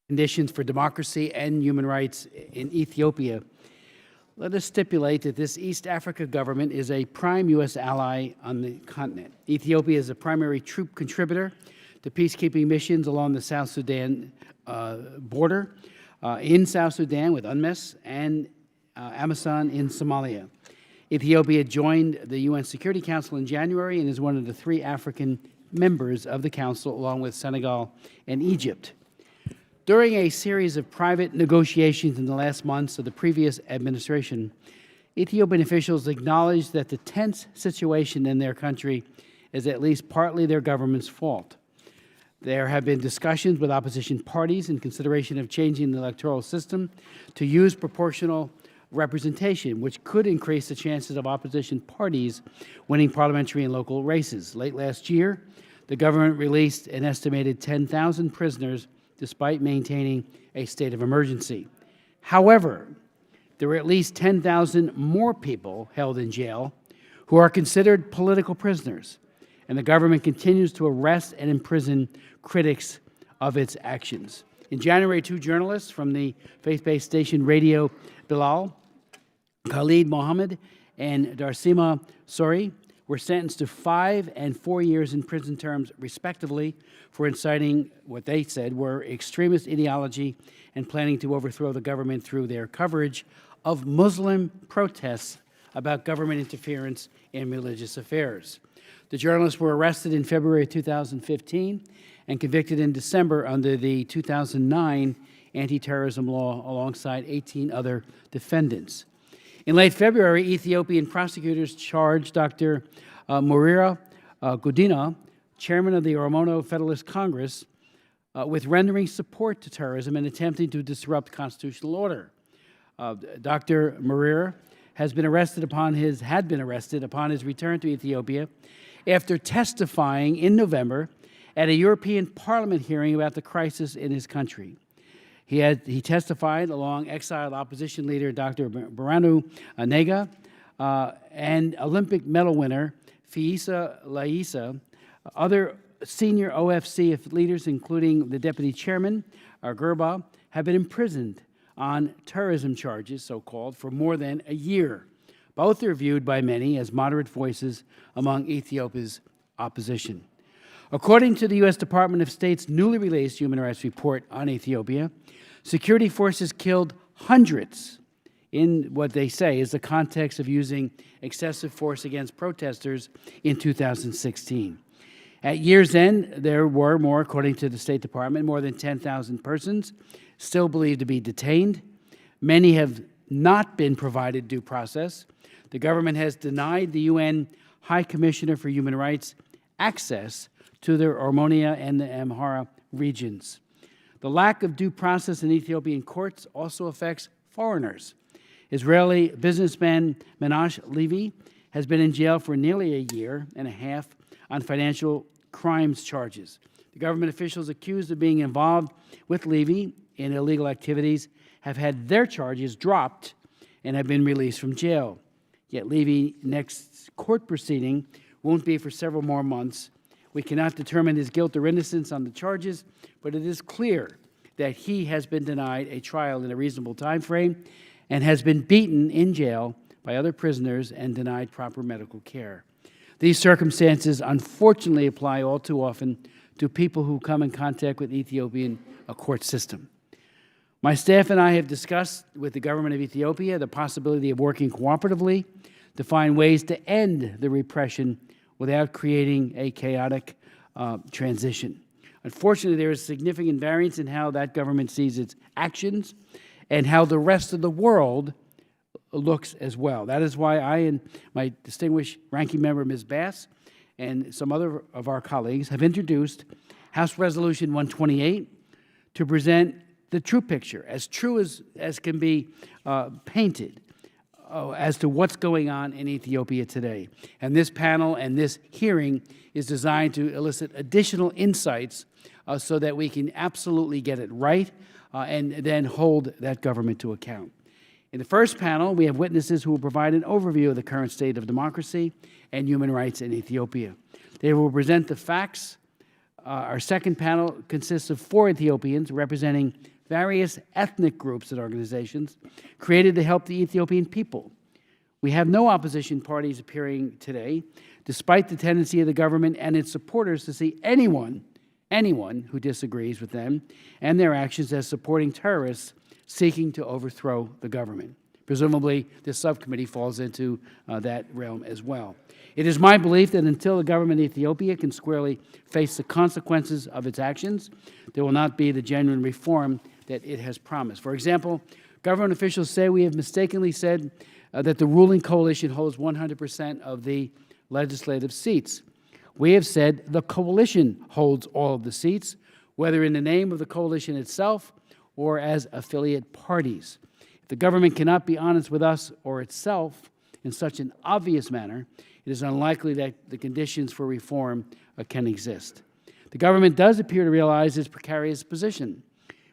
conditions for democracy and human rights in Ethiopia, let us stipulate that this East Africa government is a prime U.S. ally on the continent. Ethiopia is a primary troop contributor to peacekeeping missions along the South Sudan border, in South Sudan with UNMISS and AMISOM in Somalia. Ethiopia joined the UN Security Council in January and is one of the 3 African members of the Council, along with Senegal and Egypt. During a series of private negotiations in the last months of the previous administration, Ethiopian officials acknowledged that the tense situation in their country is at least partly their government's fault. There have been discussions with opposition parties in consideration of changing the electoral system to use proportional representation, which could increase the chances of opposition parties winning parliamentary and local races. Late last year, the government released an estimated 10,000 prisoners despite maintaining a state of emergency. However, there were at least 10,000 more people held in jail who are considered political prisoners, and the government continues to arrest and imprison critics of its actions. In January, 2 journalists from the faith-based station Radio Bilal, Khalid Mohammed and Darsima Sori, were sentenced to 5 and 4 years in prison terms, respectively, for inciting what they said were extremist ideology and planning to overthrow the government through their coverage of Muslim protests about government interference in religious affairs. The journalists were arrested in February 2015 and convicted in December under the 2009 anti-terrorism law alongside 18 other defendants. In late February, Ethiopian prosecutors charged Dr. Moreira Gudina, chairman of the Oromo Federalist Congress, with rendering support to terrorism and attempting to disrupt constitutional order. Dr. Moreira had been arrested upon his return to Ethiopia after testifying in November at a European Parliament hearing about the crisis in his country. He testified along exiled opposition leader Dr. Birhanu Nega and Olympic medal winner Feyisa Laisa. Other senior OFC leaders, including the deputy chairman, Gerba, have been imprisoned on terrorism charges, so-called, for more than a year. Both are viewed by many as moderate voices among Ethiopia's opposition. According to the U.S. Department of State's newly released human rights report on Ethiopia, security forces killed hundreds in what they say is the context of using excessive force against protesters in 2016. At year's end, there were more, according to the State Department, more than 10,000 persons still believed to be detained. Many have not been provided due process. The government has denied the UN High Commissioner for Human Rights access to the Oromia and the Amhara regions. The lack of due process in Ethiopian courts also affects foreigners. Israeli businessman Menashe Levy has been in jail for nearly a year and a half on financial crimes charges. The government officials accused of being involved with Levy in illegal activities have had their charges dropped and have been released from jail. Yet Levy's next court proceeding won't be for several more months. We cannot determine his guilt or innocence on the charges, but it is clear that he has been denied a trial in a reasonable time frame and has been beaten in jail by other prisoners and denied proper medical care. These circumstances unfortunately apply all too often to people who come in contact with Ethiopian court system. My staff and I have discussed with the government of Ethiopia the possibility of working cooperatively to find ways to end the repression without creating a chaotic transition. Unfortunately, there is significant variance in how that government sees its actions and how the rest of the world looks as well. That is why I and my distinguished ranking member, Ms. Bass, and some other of our colleagues have introduced House Resolution 128 to present the true picture, as true as can be painted, as to what's going on in Ethiopia today. And this panel and this hearing is designed to elicit additional insights so that we can absolutely get it right and then hold that government to account. In the first panel, we have witnesses who will provide an overview of the current state of democracy and human rights in Ethiopia. They will present the facts. Our second panel consists of 4 Ethiopians representing various ethnic groups and organizations created to help the Ethiopian people. We have no opposition parties appearing today, despite the tendency of the government and its supporters to see anyone who disagrees with them and their actions as supporting terrorists seeking to overthrow the government. Presumably, this subcommittee falls into that realm as well. It is my belief that until the government of Ethiopia can squarely face the consequences of its actions, there will not be the genuine reform that it has promised. For example, government officials say we have mistakenly said that the ruling coalition holds 100% of the legislative seats. We have said the coalition holds all of the seats, whether in the name of the coalition itself or as affiliate parties. If the government cannot be honest with us or itself in such an obvious manner, it is unlikely that the conditions for reform can exist. The government does appear to realize its precarious position.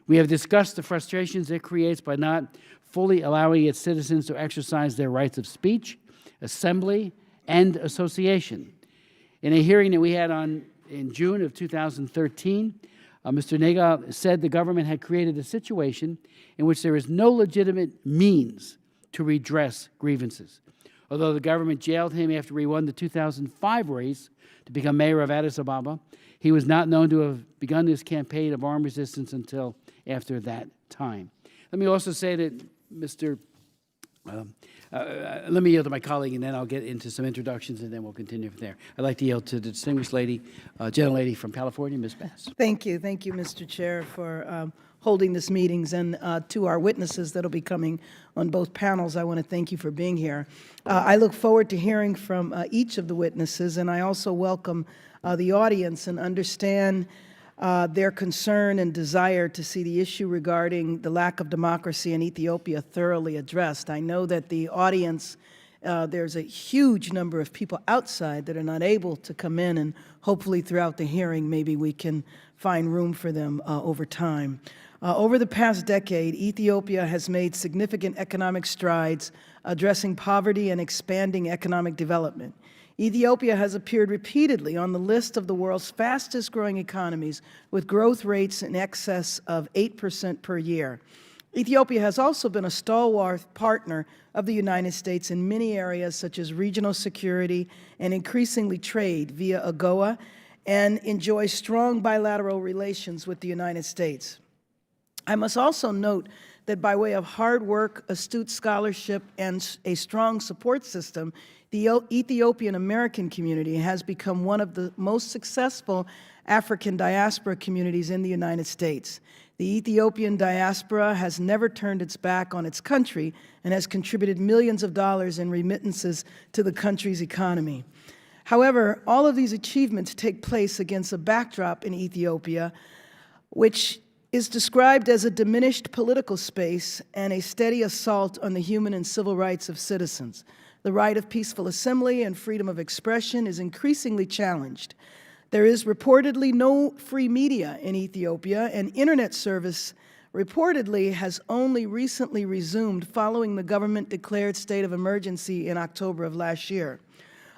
We have discussed the frustrations it creates by not fully allowing its citizens to exercise their rights of speech, assembly, and association. In a hearing that we had in June of 2013, Mr. Nega said the government had created a situation in which there is no legitimate means to redress grievances. Although the government jailed him after he won the 2005 race to become mayor of Addis Ababa, he was not known to have begun his campaign of armed resistance until after that time. Let me also say that let me yield to my colleague, and then I'll get into some introductions, and then we'll continue from there. I'd like to yield to the distinguished lady, gentlelady from California, Ms. Bass. Thank you, Mr. Chair, for holding this meetings, and to our witnesses that will be coming on both panels, I want to thank you for being here. I look forward to hearing from each of the witnesses, and I also welcome the audience and understand their concern and desire to see the issue regarding the lack of democracy in Ethiopia thoroughly addressed. I know that the audience, there's a huge number of people outside that are not able to come in, and hopefully throughout the hearing maybe we can find room for them over time. Over the past decade, Ethiopia has made significant economic strides addressing poverty and expanding economic development. Ethiopia has appeared repeatedly on the list of the world's fastest growing economies, with growth rates in excess of 8% per year. Ethiopia has also been a stalwart partner of the United States in many areas such as regional security and increasingly trade via AGOA, and enjoys strong bilateral relations with the United States. I must also note that by way of hard work, astute scholarship, and a strong support system, the Ethiopian American community has become one of the most successful African diaspora communities in the United States. The Ethiopian diaspora has never turned its back on its country and has contributed millions of dollars in remittances to the country's economy. However, all of these achievements take place against a backdrop in Ethiopia, which is described as a diminished political space and a steady assault on the human and civil rights of citizens. The right of peaceful assembly and freedom of expression is increasingly challenged. There is reportedly no free media in Ethiopia, and internet service reportedly has only recently resumed following the government-declared state of emergency in October of last year.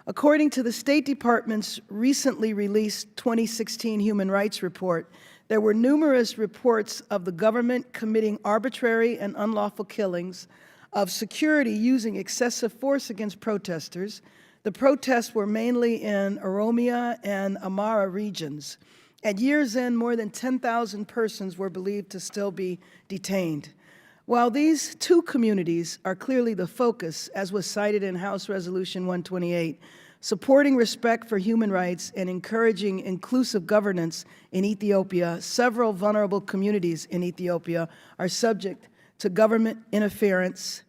According to the State Department's recently released 2016 Human Rights Report, there were numerous reports of the government committing arbitrary and unlawful killings, of security using excessive force against protesters. The protests were mainly in Oromia and Amhara regions. At year's end, more than 10,000 persons were believed to still be detained. While these two communities are clearly the focus, as was cited in House Resolution 128, supporting respect for human rights and encouraging inclusive governance in Ethiopia, several vulnerable communities in Ethiopia are subject to government interference,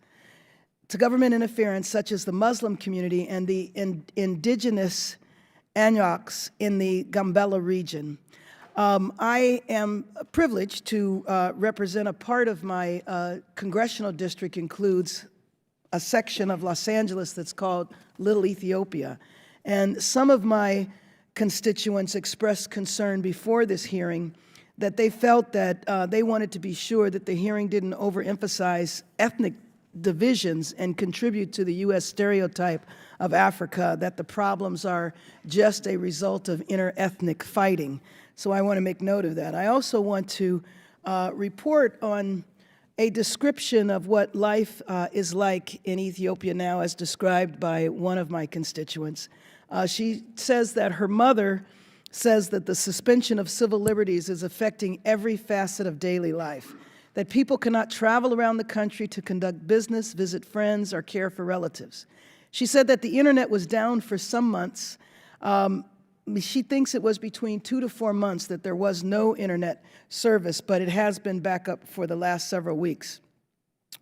such as the Muslim community and the indigenous Anyaks in the Gambela region. I am privileged to represent a part of my congressional district includes a section of Los Angeles that's called Little Ethiopia. And some of my constituents expressed concern before this hearing that they felt that they wanted to be sure that the hearing didn't overemphasize ethnic divisions and contribute to the U.S. stereotype of Africa, that the problems are just a result of inter-ethnic fighting. So I want to make note of that. I also want to report on a description of what life is like in Ethiopia now as described by one of my constituents. She says that her mother says that the suspension of civil liberties is affecting every facet of daily life, that people cannot travel around the country to conduct business, visit friends, or care for relatives. She said that the internet was down for some months. She thinks it was between 2 to 4 months that there was no internet service, but it has been back up for the last several weeks.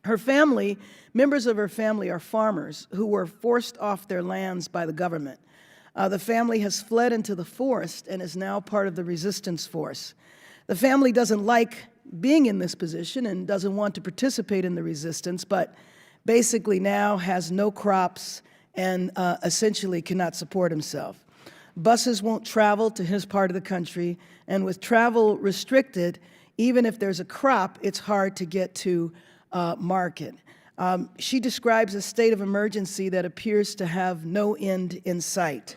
Her family, members of her family are farmers who were forced off their lands by the government. The family has fled into the forest and is now part of the resistance force. The family doesn't like being in this position and doesn't want to participate in the resistance, but basically now has no crops and essentially cannot support himself. Buses won't travel to his part of the country, and with travel restricted, even if there's a crop, it's hard to get to market. She describes a state of emergency that appears to have no end in sight.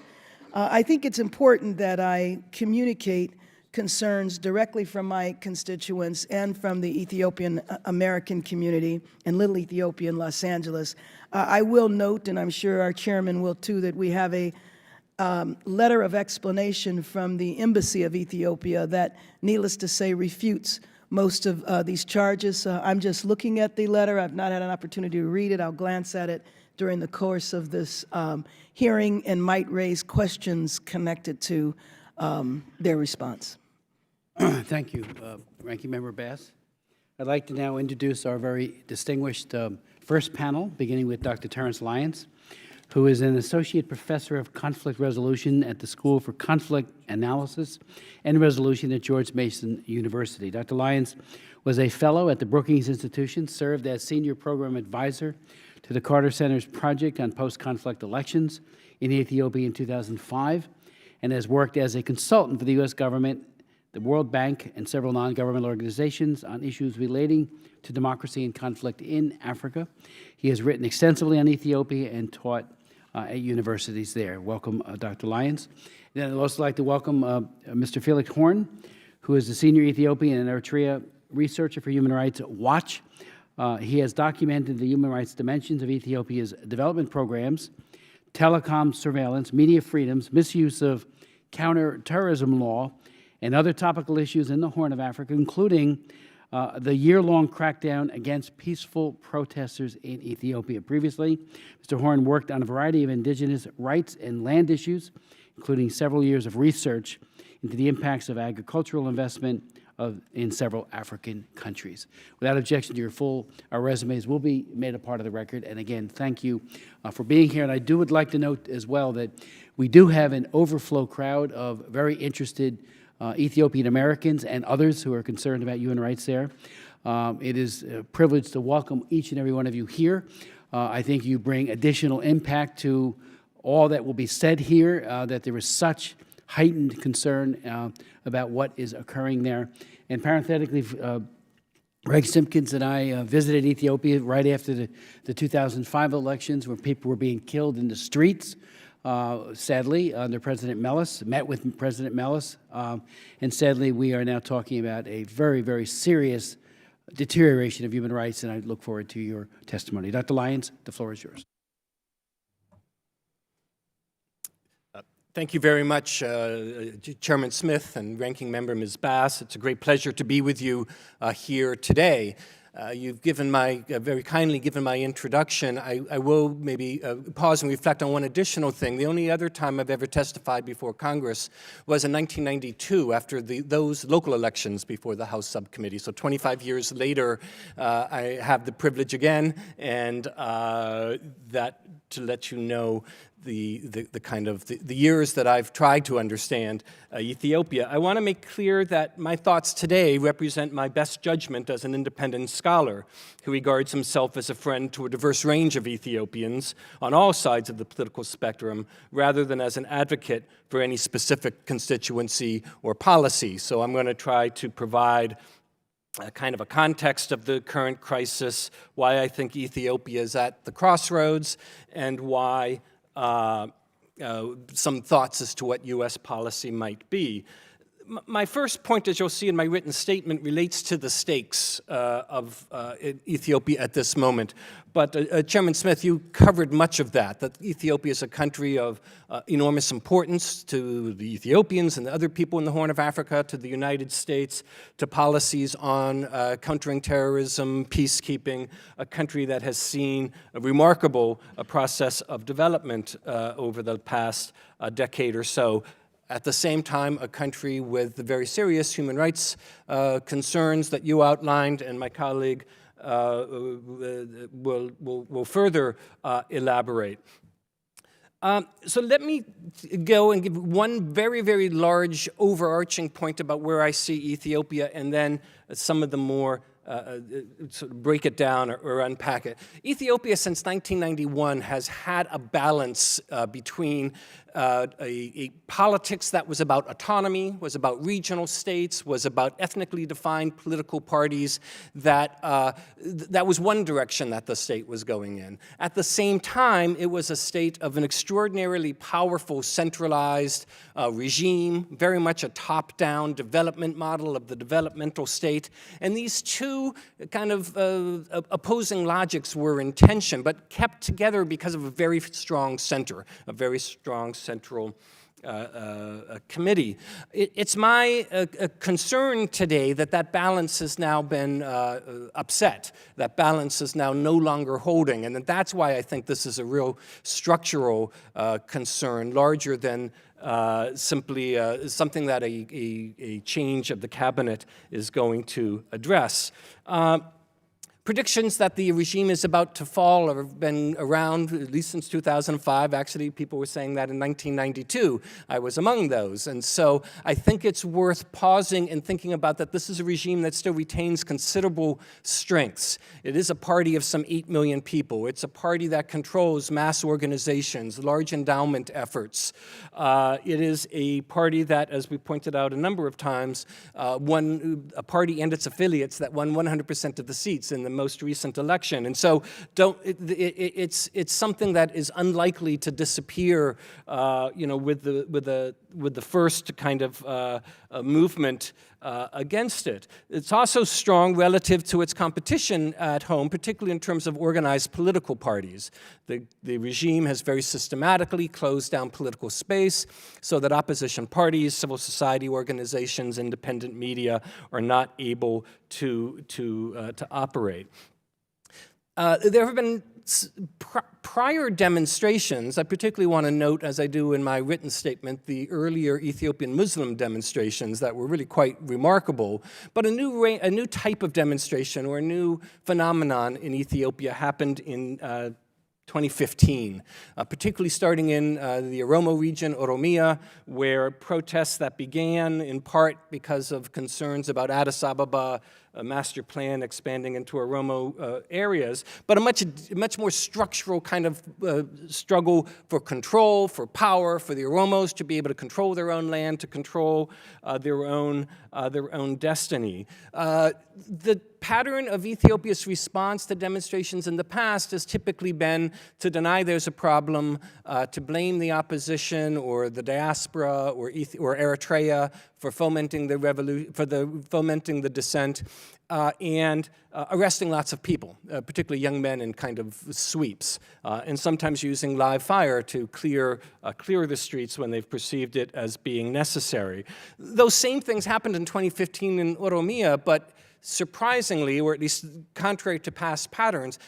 I think it's important that I communicate concerns directly from my constituents and from the Ethiopian American community and Little Ethiopia in Los Angeles. I will note, and I'm sure our chairman will too, that we have a letter of explanation from the Embassy of Ethiopia that, needless to say, refutes most of these charges. I'm just looking at the letter. I've not had an opportunity to read it. I'll glance at it during the course of this hearing and might raise questions connected to their response. Thank you, Ranking Member Bass. I'd like to now introduce our very distinguished first panel, beginning with Dr. Terrence Lyons, who is an Associate Professor of Conflict Resolution at the School for Conflict Analysis and Resolution at George Mason University. Dr. Lyons was a fellow at the Brookings Institution, served as Senior Program Advisor to the Carter Center's Project on Post-Conflict Elections in Ethiopia in 2005, and has worked as a consultant for the U.S. government, the World Bank, and several non-governmental organizations on issues relating to democracy and conflict in Africa. He has written extensively on Ethiopia and taught at universities there. Welcome, Dr. Lyons. And I'd also like to welcome Mr. Felix Horn, who is the Senior Ethiopian and Eritrea Researcher for Human Rights Watch. He has documented the human rights dimensions of Ethiopia's development programs, telecom surveillance, media freedoms, misuse of counterterrorism law, and other topical issues in the Horn of Africa, including the year-long crackdown against peaceful protesters in Ethiopia. Previously, Mr. Horn worked on a variety of indigenous rights and land issues, including several years of research into the impacts of agricultural investment in several African countries. Without objection to your full resumes will be made a part of the record. And again, thank you for being here. And I would like to note as well that we do have an overflow crowd of very interested Ethiopian Americans and others who are concerned about human rights there. It is a privilege to welcome each and every one of you here. I think you bring additional impact to all that will be said here, that there is such heightened concern about what is occurring there. And parenthetically, Greg Simpkins and I visited Ethiopia right after the 2005 elections, where people were being killed in the streets. Sadly, under President Meles, met with President Meles, and sadly, we are now talking about a very, very serious deterioration of human rights, and I look forward to your testimony. Dr. Lyons, the floor is yours. Thank you very much, Chairman Smith and Ranking Member Ms. Bass. It's a great pleasure to be with you here today. You've given very kindly given my introduction. I will maybe pause and reflect on one additional thing. The only other time I've ever testified before Congress was in 1992 after those local elections before the House Subcommittee. So 25 years later, I have the privilege again, and that to let you know the years that I've tried to understand Ethiopia. I want to make clear that my thoughts today represent my best judgment as an independent scholar who regards himself as a friend to a diverse range of Ethiopians on all sides of the political spectrum, rather than as an advocate for any specific constituency or policy. So I'm going to try to provide a kind of a context of the current crisis, why I think Ethiopia is at the crossroads, and why some thoughts as to what U.S. policy might be. My first point, as you'll see in my written statement, relates to the stakes of Ethiopia at this moment. But Chairman Smith, you covered much of that Ethiopia is a country of enormous importance to the Ethiopians and the other people in the Horn of Africa, to the United States, to policies on countering terrorism, peacekeeping, a country that has seen a remarkable process of development over the past decade or so. At the same time, a country with the very serious human rights concerns that you outlined, and my colleague will further elaborate. So let me go and give one very, very large overarching point about where I see Ethiopia, and then some of the more sort of break it down or unpack it. Ethiopia, since 1991, has had a balance between a politics that was about autonomy, was about regional states, was about ethnically defined political parties, that was one direction that the state was going in. At the same time, it was a state of an extraordinarily powerful, centralized regime, very much a top-down development model of the developmental state. And these two kind of opposing logics were in tension, but kept together because of a very strong center, a very strong central committee. It's my concern today that that balance has now been upset. That balance is now no longer holding, and that's why I think this is a real structural concern, larger than simply something that a change of the cabinet is going to address. Predictions that the regime is about to fall have been around at least since 2005. Actually, people were saying that in 1992. I was among those. And so I think it's worth pausing and thinking about that this is a regime that still retains considerable strengths. It is a party of some 8 million people. It's a party that controls mass organizations, large endowment efforts. It is a party that, as we pointed out a number of times, won a party and its affiliates that won 100% of the seats in the most recent election. And so it's something that is unlikely to disappear, with the first kind of movement against it. It's also strong relative to its competition at home, particularly in terms of organized political parties. The regime has very systematically closed down political space so that opposition parties, civil society organizations, independent media are not able to operate. There have been prior demonstrations. I particularly want to note, as I do in my written statement, the earlier Ethiopian Muslim demonstrations that were really quite remarkable. But a new type of demonstration or a new phenomenon in Ethiopia happened in 2015, particularly starting in the Oromo region, Oromia, where protests that began in part because of concerns about Addis Ababa, a master plan expanding into Oromo areas, but a much more structural kind of struggle for control, for power, for the Oromos to be able to control their own land, to control their own destiny. The pattern of Ethiopia's response to demonstrations in the past has typically been to deny there's a problem, to blame the opposition or the diaspora or Eritrea for fomenting the revolution, fomenting the dissent, and arresting lots of people, particularly young men in kind of sweeps, and sometimes using live fire to clear the streets when they've perceived it as being necessary. Those same things happened in 2015 in Oromia, but surprisingly, or at least contrary to past patterns,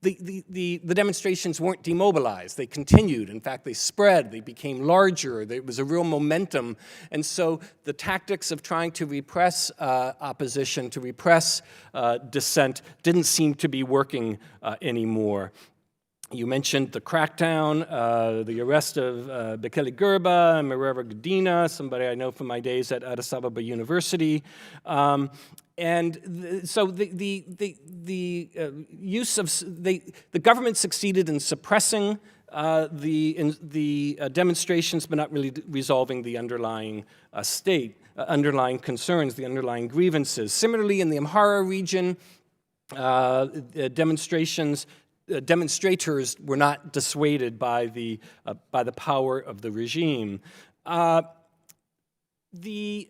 the demonstrations weren't demobilized. They continued. In fact, they spread. They became larger. There was a real momentum. And so the tactics of trying to repress opposition, to repress dissent, didn't seem to be working anymore. You mentioned the crackdown, the arrest of Bekele Gerba and Merera Gudina, somebody I know from my days at Addis Ababa University. So the use of the government succeeded in suppressing the demonstrations, but not really resolving the underlying underlying concerns, the underlying grievances. Similarly, in the Amhara region, demonstrators were not dissuaded by the power of the regime. The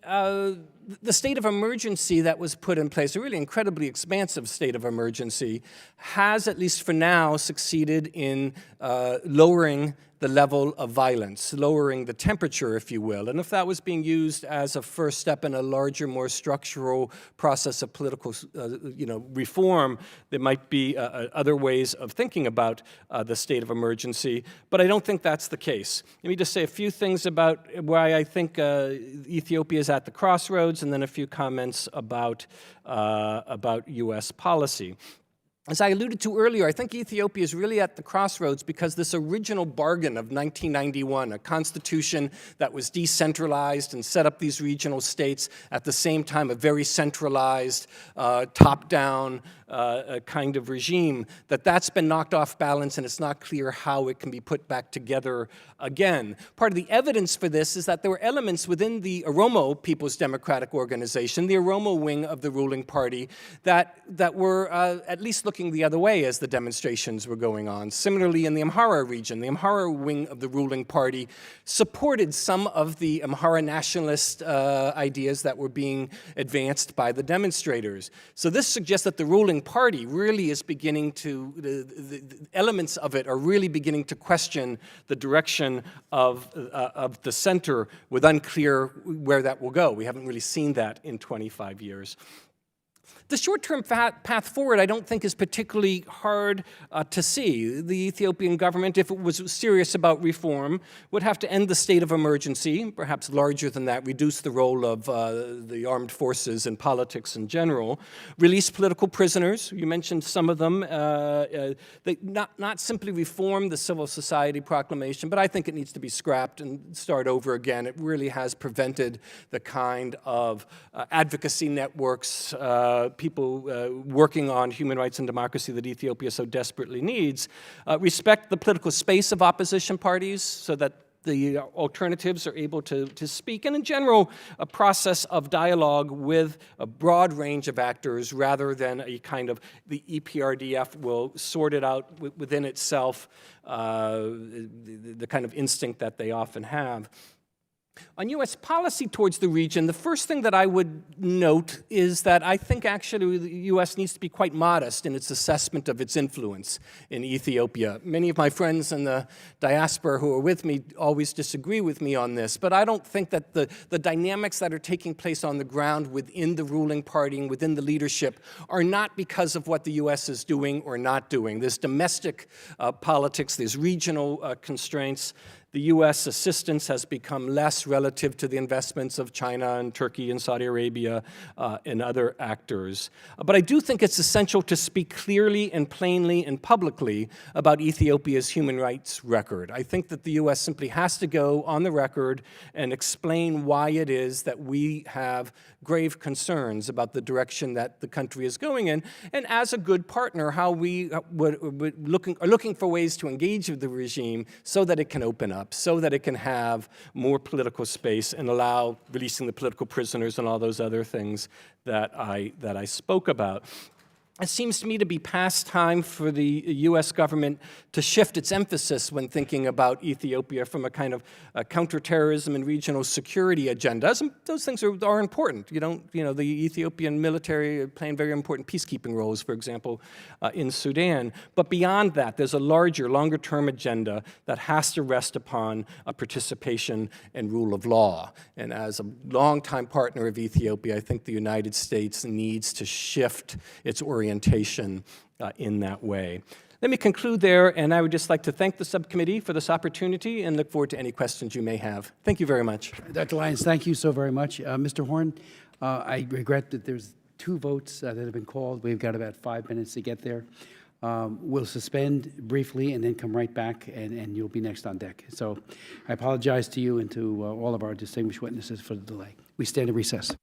state of emergency that was put in place, a really incredibly expansive state of emergency, has, at least for now, succeeded in lowering the level of violence, lowering the temperature, if you will. And if that was being used as a first step in a larger, more structural process of political reform, there might be other ways of thinking about the state of emergency. But I don't think that's the case. Let me just say a few things about why I think Ethiopia is at the crossroads, and then a few comments about U.S. policy. As I alluded to earlier, I think Ethiopia is really at the crossroads because this original bargain of 1991, a constitution that was decentralized and set up these regional states, at the same time a very centralized, top-down kind of regime, that's been knocked off balance, and it's not clear how it can be put back together again. Part of the evidence for this is that there were elements within the Oromo People's Democratic Organization, the Oromo wing of the ruling party, that were at least looking the other way as the demonstrations were going on. Similarly, in the Amhara region, the Amhara wing of the ruling party supported some of the Amhara nationalist ideas that were being advanced by the demonstrators. So this suggests that the ruling party really is beginning to, the elements of it are really beginning to question the direction of the center, with unclear where that will go. We haven't really seen that in 25 years. The short-term path forward, I don't think, is particularly hard to see. The Ethiopian government, if it was serious about reform, would have to end the state of emergency, perhaps larger than that, reduce the role of the armed forces and politics in general, release political prisoners. You mentioned some of them. Not simply reform the civil society proclamation, but I think it needs to be scrapped and start over again. It really has prevented the kind of advocacy networks, people working on human rights and democracy that Ethiopia so desperately needs. Respect the political space of opposition parties so that the alternatives are able to speak, and in general, a process of dialogue with a broad range of actors rather than a kind of the EPRDF will sort it out within itself, the kind of instinct that they often have. On U.S. policy towards the region, the first thing that I would note is that I think actually the U.S. needs to be quite modest in its assessment of its influence in Ethiopia. Many of my friends in the diaspora who are with me always disagree with me on this, but I don't think that the dynamics that are taking place on the ground within the ruling party and within the leadership are not because of what the U.S. is doing or not doing. There's domestic politics, there's regional constraints. The U.S. assistance has become less relative to the investments of China and Turkey and Saudi Arabia and other actors. But I do think it's essential to speak clearly and plainly and publicly about Ethiopia's human rights record. I think that the U.S. simply has to go on the record and explain why it is that we have grave concerns about the direction that the country is going in, and as a good partner, how we are looking for ways to engage with the regime so that it can open up, so that it can have more political space and allow releasing the political prisoners and all those other things that I spoke about. It seems to me to be past time for the U.S. government to shift its emphasis when thinking about Ethiopia from a kind of counterterrorism and regional security agenda. Those things are important. The Ethiopian military are playing very important peacekeeping roles, for example, in Sudan. But beyond that, there's a larger, longer-term agenda that has to rest upon a participation and rule of law. And as a longtime partner of Ethiopia, I think the United States needs to shift its orientation in that way. Let me conclude there, and I would just like to thank the subcommittee for this opportunity and look forward to any questions you may have. Thank you very much. Dr. Lyons, thank you so very much. Mr. Horn, I regret that there's 2 votes that have been called. We've got about 5 minutes to get there. We'll suspend briefly and then come right back, and you'll be next on deck. So I apologize to you and to all of our distinguished witnesses for the delay. We stand in recess.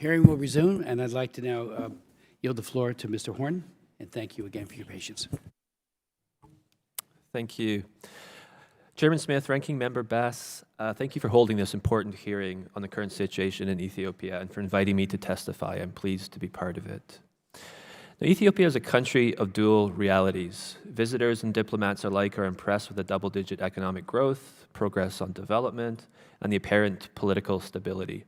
Hearing will resume, and I'd like to now yield the floor to Mr. Horn, and thank you again for your patience. Thank you. Chairman Smith, Ranking Member Bass, thank you for holding this important hearing on the current situation in Ethiopia and for inviting me to testify. I'm pleased to be part of it. Now, Ethiopia is a country of dual realities. Visitors and diplomats alike are impressed with the double-digit economic growth, progress on development, and the apparent political stability.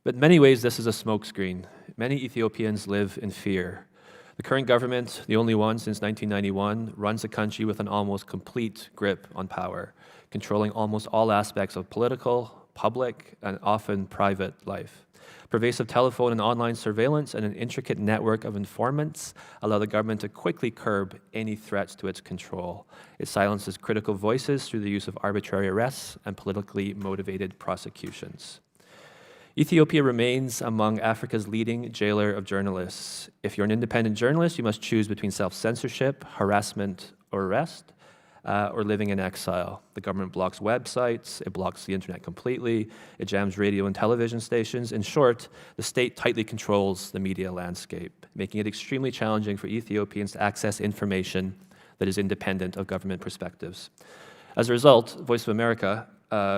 But in many ways, this is a smokescreen. Many Ethiopians live in fear. The current government, the only one since 1991, runs the country with an almost complete grip on power, controlling almost all aspects of political, public, and often private life. Pervasive telephone and online surveillance and an intricate network of informants allow the government to quickly curb any threats to its control. It silences critical voices through the use of arbitrary arrests and politically motivated prosecutions. Ethiopia remains among Africa's leading jailer of journalists. If you're an independent journalist, you must choose between self-censorship, harassment, or arrest, or living in exile. The government blocks websites, it blocks the internet completely, it jams radio and television stations. In short, the state tightly controls the media landscape, making it extremely challenging for Ethiopians to access information that is independent of government perspectives. As a result, Voice of America,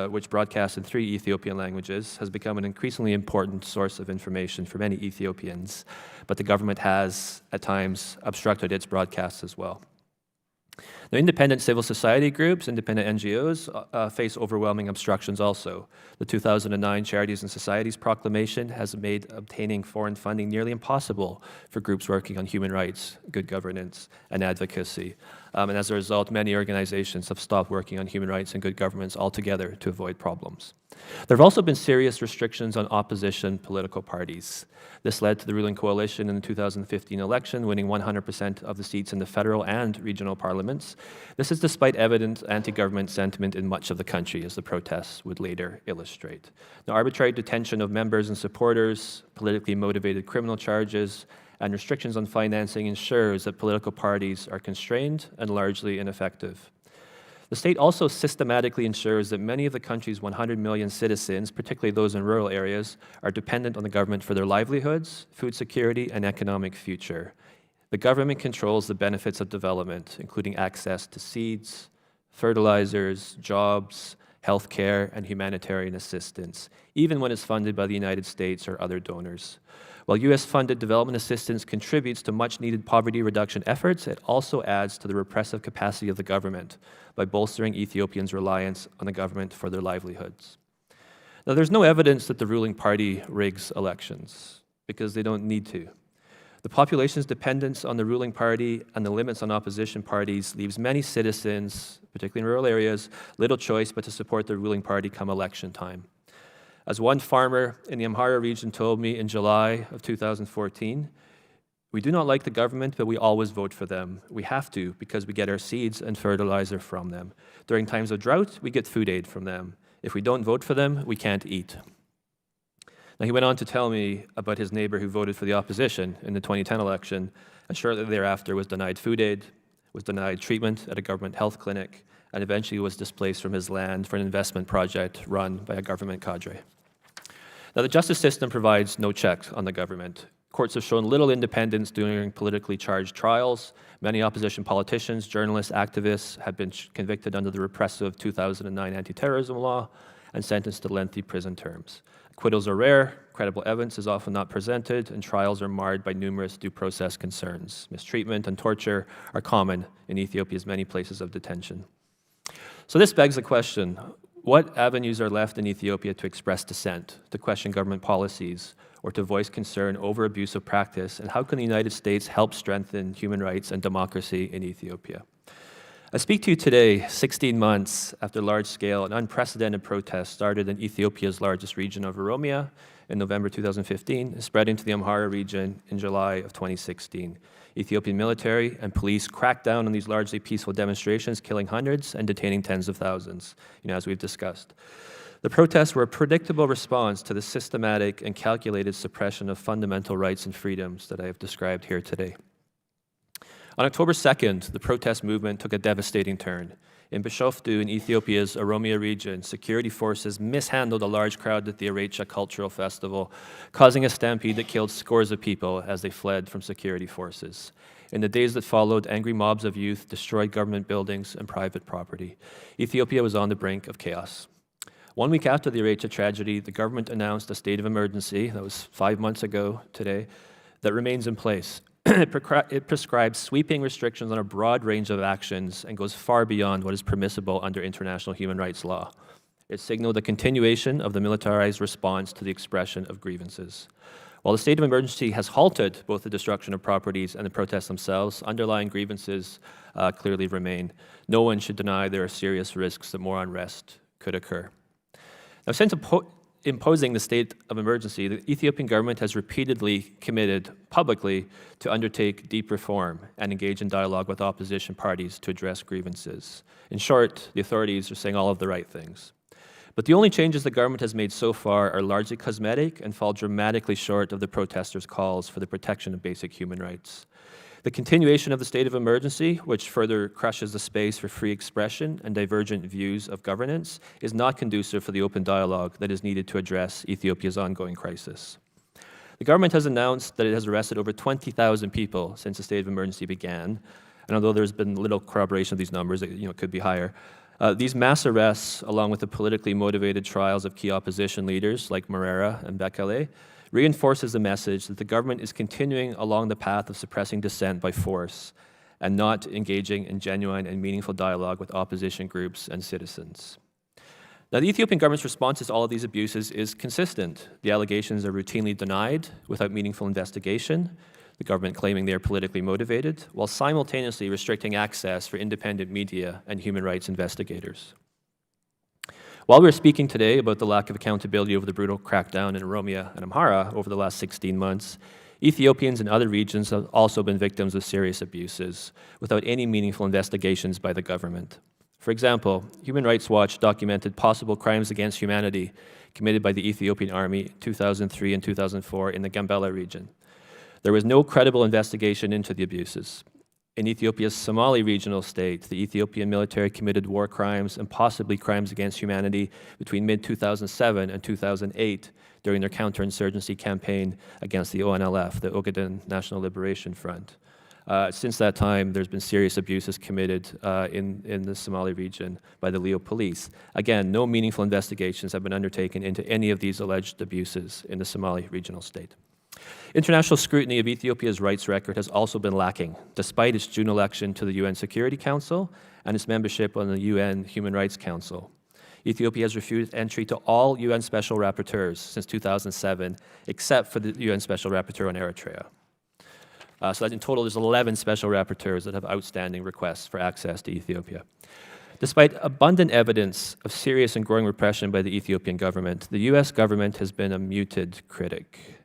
which broadcasts in 3 Ethiopian languages, has become an increasingly important source of information for many Ethiopians, but the government has, at times, obstructed its broadcasts as well. Now, independent civil society groups, independent NGOs, face overwhelming obstructions also. The 2009 Charities and Societies Proclamation has made obtaining foreign funding nearly impossible for groups working on human rights, good governance, and advocacy. And as a result, many organizations have stopped working on human rights and good governance altogether to avoid problems. There have also been serious restrictions on opposition political parties. This led to the ruling coalition in the 2015 election, winning 100% of the seats in the federal and regional parliaments. This is despite evident anti-government sentiment in much of the country, as the protests would later illustrate. Now, arbitrary detention of members and supporters, politically motivated criminal charges, and restrictions on financing ensures that political parties are constrained and largely ineffective. The state also systematically ensures that many of the country's 100 million citizens, particularly those in rural areas, are dependent on the government for their livelihoods, food security, and economic future. The government controls the benefits of development, including access to seeds, fertilizers, jobs, healthcare, and humanitarian assistance, even when it's funded by the United States or other donors. While U.S.-funded development assistance contributes to much-needed poverty reduction efforts, it also adds to the repressive capacity of the government by bolstering Ethiopians' reliance on the government for their livelihoods. Now, there's no evidence that the ruling party rigs elections, because they don't need to. The population's dependence on the ruling party and the limits on opposition parties leaves many citizens, particularly in rural areas, little choice but to support the ruling party come election time. As one farmer in the Amhara region told me in July of 2014, we do not like the government, but we always vote for them. We have to because we get our seeds and fertilizer from them. During times of drought, we get food aid from them. If we don't vote for them, we can't eat. Now, he went on to tell me about his neighbor who voted for the opposition in the 2010 election, and shortly thereafter was denied food aid, was denied treatment at a government health clinic, and eventually was displaced from his land for an investment project run by a government cadre. Now, the justice system provides no checks on the government. Courts have shown little independence during politically charged trials. Many opposition politicians, journalists, activists have been convicted under the repressive 2009 anti-terrorism law and sentenced to lengthy prison terms. Acquittals are rare, credible evidence is often not presented, and trials are marred by numerous due process concerns. Mistreatment and torture are common in Ethiopia's many places of detention. So this begs the question, what avenues are left in Ethiopia to express dissent, to question government policies, or to voice concern over abusive practice, and how can the United States help strengthen human rights and democracy in Ethiopia? I speak to you today, 16 months after large-scale and unprecedented protests started in Ethiopia's largest region of Oromia in November 2015, spreading to the Amhara region in July of 2016. Ethiopian military and police cracked down on these largely peaceful demonstrations, killing hundreds and detaining tens of thousands, as we've discussed. The protests were a predictable response to the systematic and calculated suppression of fundamental rights and freedoms that I have described here today. On October 2nd, the protest movement took a devastating turn. In Bishoftu, in Ethiopia's Oromia region, security forces mishandled a large crowd at the Erecha Cultural Festival, causing a stampede that killed scores of people as they fled from security forces. In the days that followed, angry mobs of youth destroyed government buildings and private property. Ethiopia was on the brink of chaos. 1 week after the Erecha tragedy, the government announced a state of emergency, that was 5 months ago today, that remains in place. It prescribes sweeping restrictions on a broad range of actions and goes far beyond what is permissible under international human rights law. It signaled a continuation of the militarized response to the expression of grievances. While the state of emergency has halted both the destruction of properties and the protests themselves, underlying grievances clearly remain. No one should deny there are serious risks that more unrest could occur. Now, since imposing the state of emergency, the Ethiopian government has repeatedly committed publicly to undertake deep reform and engage in dialogue with opposition parties to address grievances. In short, the authorities are saying all of the right things. But the only changes the government has made so far are largely cosmetic and fall dramatically short of the protesters' calls for the protection of basic human rights. The continuation of the state of emergency, which further crushes the space for free expression and divergent views of governance, is not conducive for the open dialogue that is needed to address Ethiopia's ongoing crisis. The government has announced that it has arrested over 20,000 people since the state of emergency began, and although there's been little corroboration of these numbers, it could be higher. These mass arrests, along with the politically motivated trials of key opposition leaders like Marera and Bekele, reinforces the message that the government is continuing along the path of suppressing dissent by force and not engaging in genuine and meaningful dialogue with opposition groups and citizens. Now, the Ethiopian government's response to all of these abuses is consistent. The allegations are routinely denied without meaningful investigation, the government claiming they are politically motivated, while simultaneously restricting access for independent media and human rights investigators. While we're speaking today about the lack of accountability over the brutal crackdown in Oromia and Amhara over the last 16 months, Ethiopians in other regions have also been victims of serious abuses without any meaningful investigations by the government. For example, Human Rights Watch documented possible crimes against humanity committed by the Ethiopian Army in 2003 and 2004 in the Gambela region. There was no credible investigation into the abuses. In Ethiopia's Somali regional state, the Ethiopian military committed war crimes and possibly crimes against humanity between mid-2007 and 2008 during their counterinsurgency campaign against the ONLF, the Ogaden National Liberation Front. Since that time, there's been serious abuses committed in the Somali region by the Leo police. Again, no meaningful investigations have been undertaken into any of these alleged abuses in the Somali regional state. International scrutiny of Ethiopia's rights record has also been lacking, despite its June election to the UN Security Council and its membership on the UN Human Rights Council. Ethiopia has refused entry to all UN Special Rapporteurs since 2007, except for the UN Special Rapporteur on Eritrea. So that in total, there's 11 Special Rapporteurs that have outstanding requests for access to Ethiopia. Despite abundant evidence of serious and growing repression by the Ethiopian government, the US government has been a muted critic.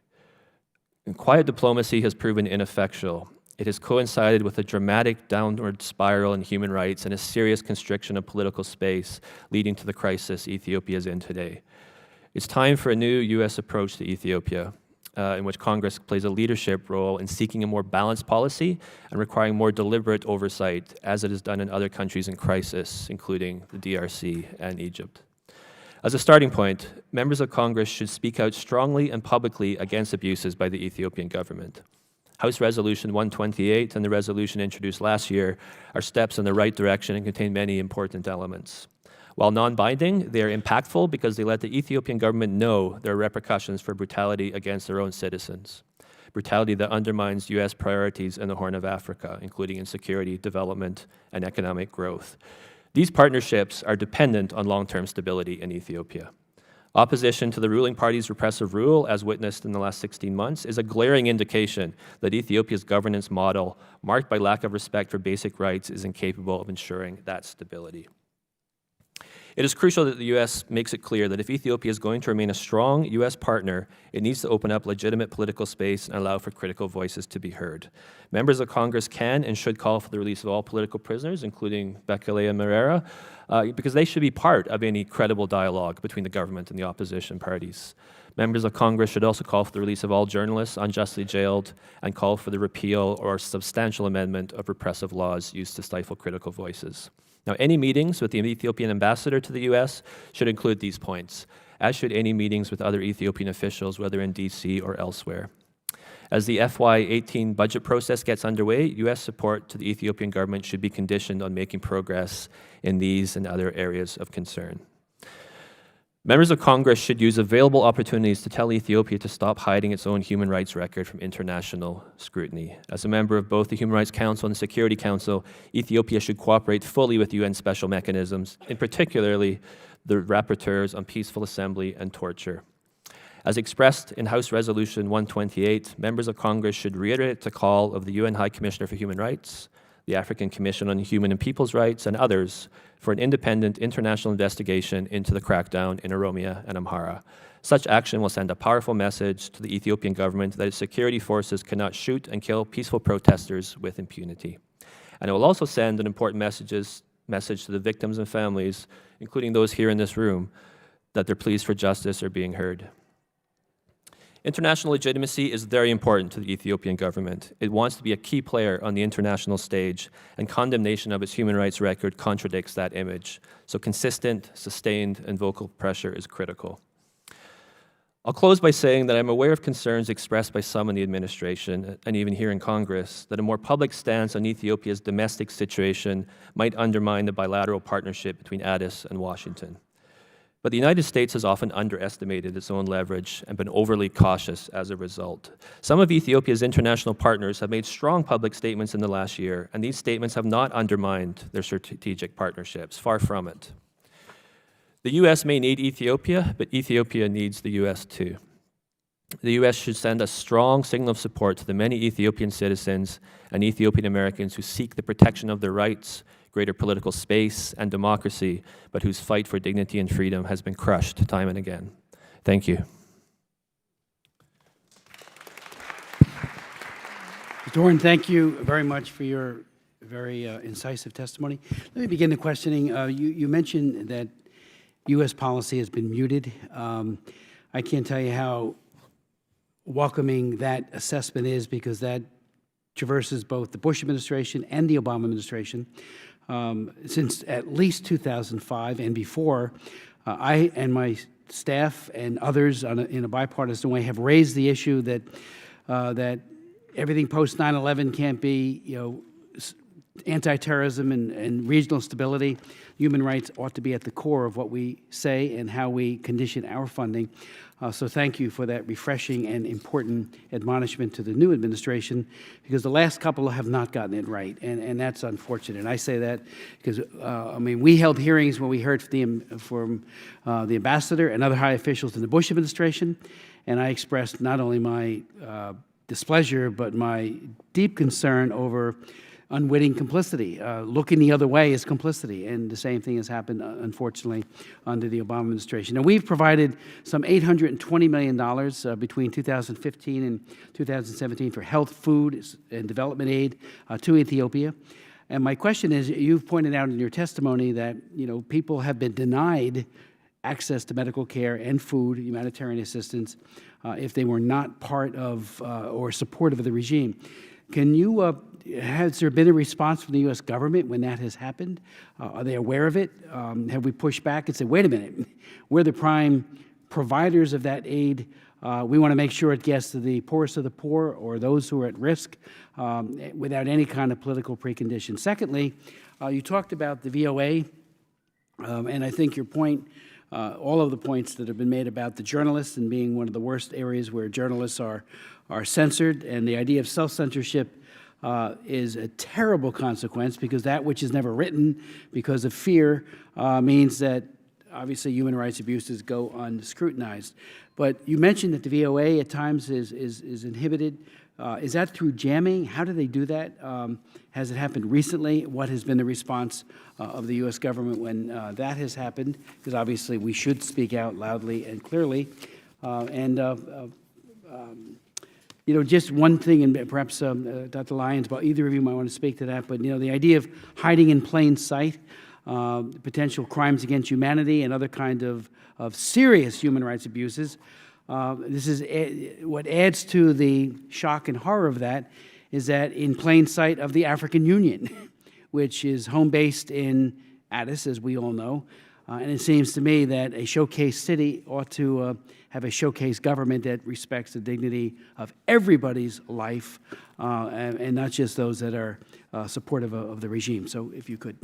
And quiet diplomacy has proven ineffectual. It has coincided with a dramatic downward spiral in human rights and a serious constriction of political space, leading to the crisis Ethiopia is in today. It's time for a new U.S. approach to Ethiopia, in which Congress plays a leadership role in seeking a more balanced policy and requiring more deliberate oversight, as it has done in other countries in crisis, including the DRC and Egypt. As a starting point, members of Congress should speak out strongly and publicly against abuses by the Ethiopian government. House Resolution 128 and the resolution introduced last year are steps in the right direction and contain many important elements. While non-binding, they are impactful because they let the Ethiopian government know there are repercussions for brutality against their own citizens. Brutality that undermines U.S. priorities in the Horn of Africa, including in security, development, and economic growth. These partnerships are dependent on long-term stability in Ethiopia. Opposition to the ruling party's repressive rule, as witnessed in the last 16 months, is a glaring indication that Ethiopia's governance model, marked by lack of respect for basic rights, is incapable of ensuring that stability. It is crucial that the U.S. makes it clear that if Ethiopia is going to remain a strong U.S. partner, it needs to open up legitimate political space and allow for critical voices to be heard. Members of Congress can and should call for the release of all political prisoners, including Bekele and Marera, because they should be part of any credible dialogue between the government and the opposition parties. Members of Congress should also call for the release of all journalists unjustly jailed and call for the repeal or substantial amendment of repressive laws used to stifle critical voices. Now, any meetings with the Ethiopian ambassador to the U.S. should include these points, as should any meetings with other Ethiopian officials, whether in D.C. or elsewhere. As the FY18 budget process gets underway, U.S. support to the Ethiopian government should be conditioned on making progress in these and other areas of concern. Members of Congress should use available opportunities to tell Ethiopia to stop hiding its own human rights record from international scrutiny. As a member of both the Human Rights Council and the Security Council, Ethiopia should cooperate fully with UN special mechanisms, in particularly the rapporteurs on peaceful assembly and torture. As expressed in House Resolution 128, members of Congress should reiterate the call of the UN High Commissioner for Human Rights, the African Commission on Human and People's Rights, and others for an independent international investigation into the crackdown in Oromia and Amhara. Such action will send a powerful message to the Ethiopian government that its security forces cannot shoot and kill peaceful protesters with impunity. And it will also send an important message to the victims and families, including those here in this room, that their pleas for justice are being heard. International legitimacy is very important to the Ethiopian government. It wants to be a key player on the international stage, and condemnation of its human rights record contradicts that image. So consistent, sustained, and vocal pressure is critical. I'll close by saying that I'm aware of concerns expressed by some in the administration, and even here in Congress, that a more public stance on Ethiopia's domestic situation might undermine the bilateral partnership between Addis and Washington. But the United States has often underestimated its own leverage and been overly cautious as a result. Some of Ethiopia's international partners have made strong public statements in the last year, and these statements have not undermined their strategic partnerships, far from it. The U.S. may need Ethiopia, but Ethiopia needs the U.S. too. The U.S. should send a strong signal of support to the many Ethiopian citizens and Ethiopian Americans who seek the protection of their rights, greater political space, and democracy, but whose fight for dignity and freedom has been crushed time and again. Thank you. Doran, thank you very much for your very incisive testimony. Let me begin the questioning. You mentioned that U.S. policy has been muted. I can't tell you how welcoming that assessment is, because that traverses both the Bush administration and the Obama administration. Since at least 2005 and before, I and my staff and others in a bipartisan way have raised the issue that that everything post 9/11 can't be, anti-terrorism and regional stability. Human rights ought to be at the core of what we say and how we condition our funding. So thank you for that refreshing and important admonishment to the new administration, because the last couple have not gotten it right, and that's unfortunate. And I say that because, we held hearings when we heard from the ambassador and other high officials in the Bush administration, and I expressed not only my displeasure, but my deep concern over unwitting complicity. Looking the other way is complicity, and the same thing has happened, unfortunately, under the Obama administration. Now, we've provided some $820 million between 2015 and 2017 for health, food, and development aid to Ethiopia. And my question is, you've pointed out in your testimony that people have been denied access to medical care and food, humanitarian assistance, if they were not part of or supportive of the regime. Can you has there been a response from the U.S. government when that has happened? Are they aware of it? Have we pushed back and said, wait a minute, we're the prime providers of that aid. We want to make sure it gets to the poorest of the poor or those who are at risk without any kind of political precondition. Secondly, you talked about the VOA, and I think your point, all of the points that have been made about the journalists and being one of the worst areas where journalists are censored, and the idea of self-censorship is a terrible consequence, because that which is never written because of fear means that obviously human rights abuses go unscrutinized. But you mentioned that the VOA at times is inhibited. Is that through jamming? How do they do that? Has it happened recently? What has been the response of the U.S. government when that has happened? Because obviously we should speak out loudly and clearly. Just one thing, and perhaps Dr. Lyons, but either of you might want to speak to that, but the idea of hiding in plain sight, potential crimes against humanity and other kinds of serious human rights abuses. This is what adds to the shock and horror of that, is that in plain sight of the African Union, which is home-based in at us, as we all know. And it seems to me that a showcase city ought to have a showcase government that respects the dignity of everybody's life, and not just those that are supportive of the regime. So if you could.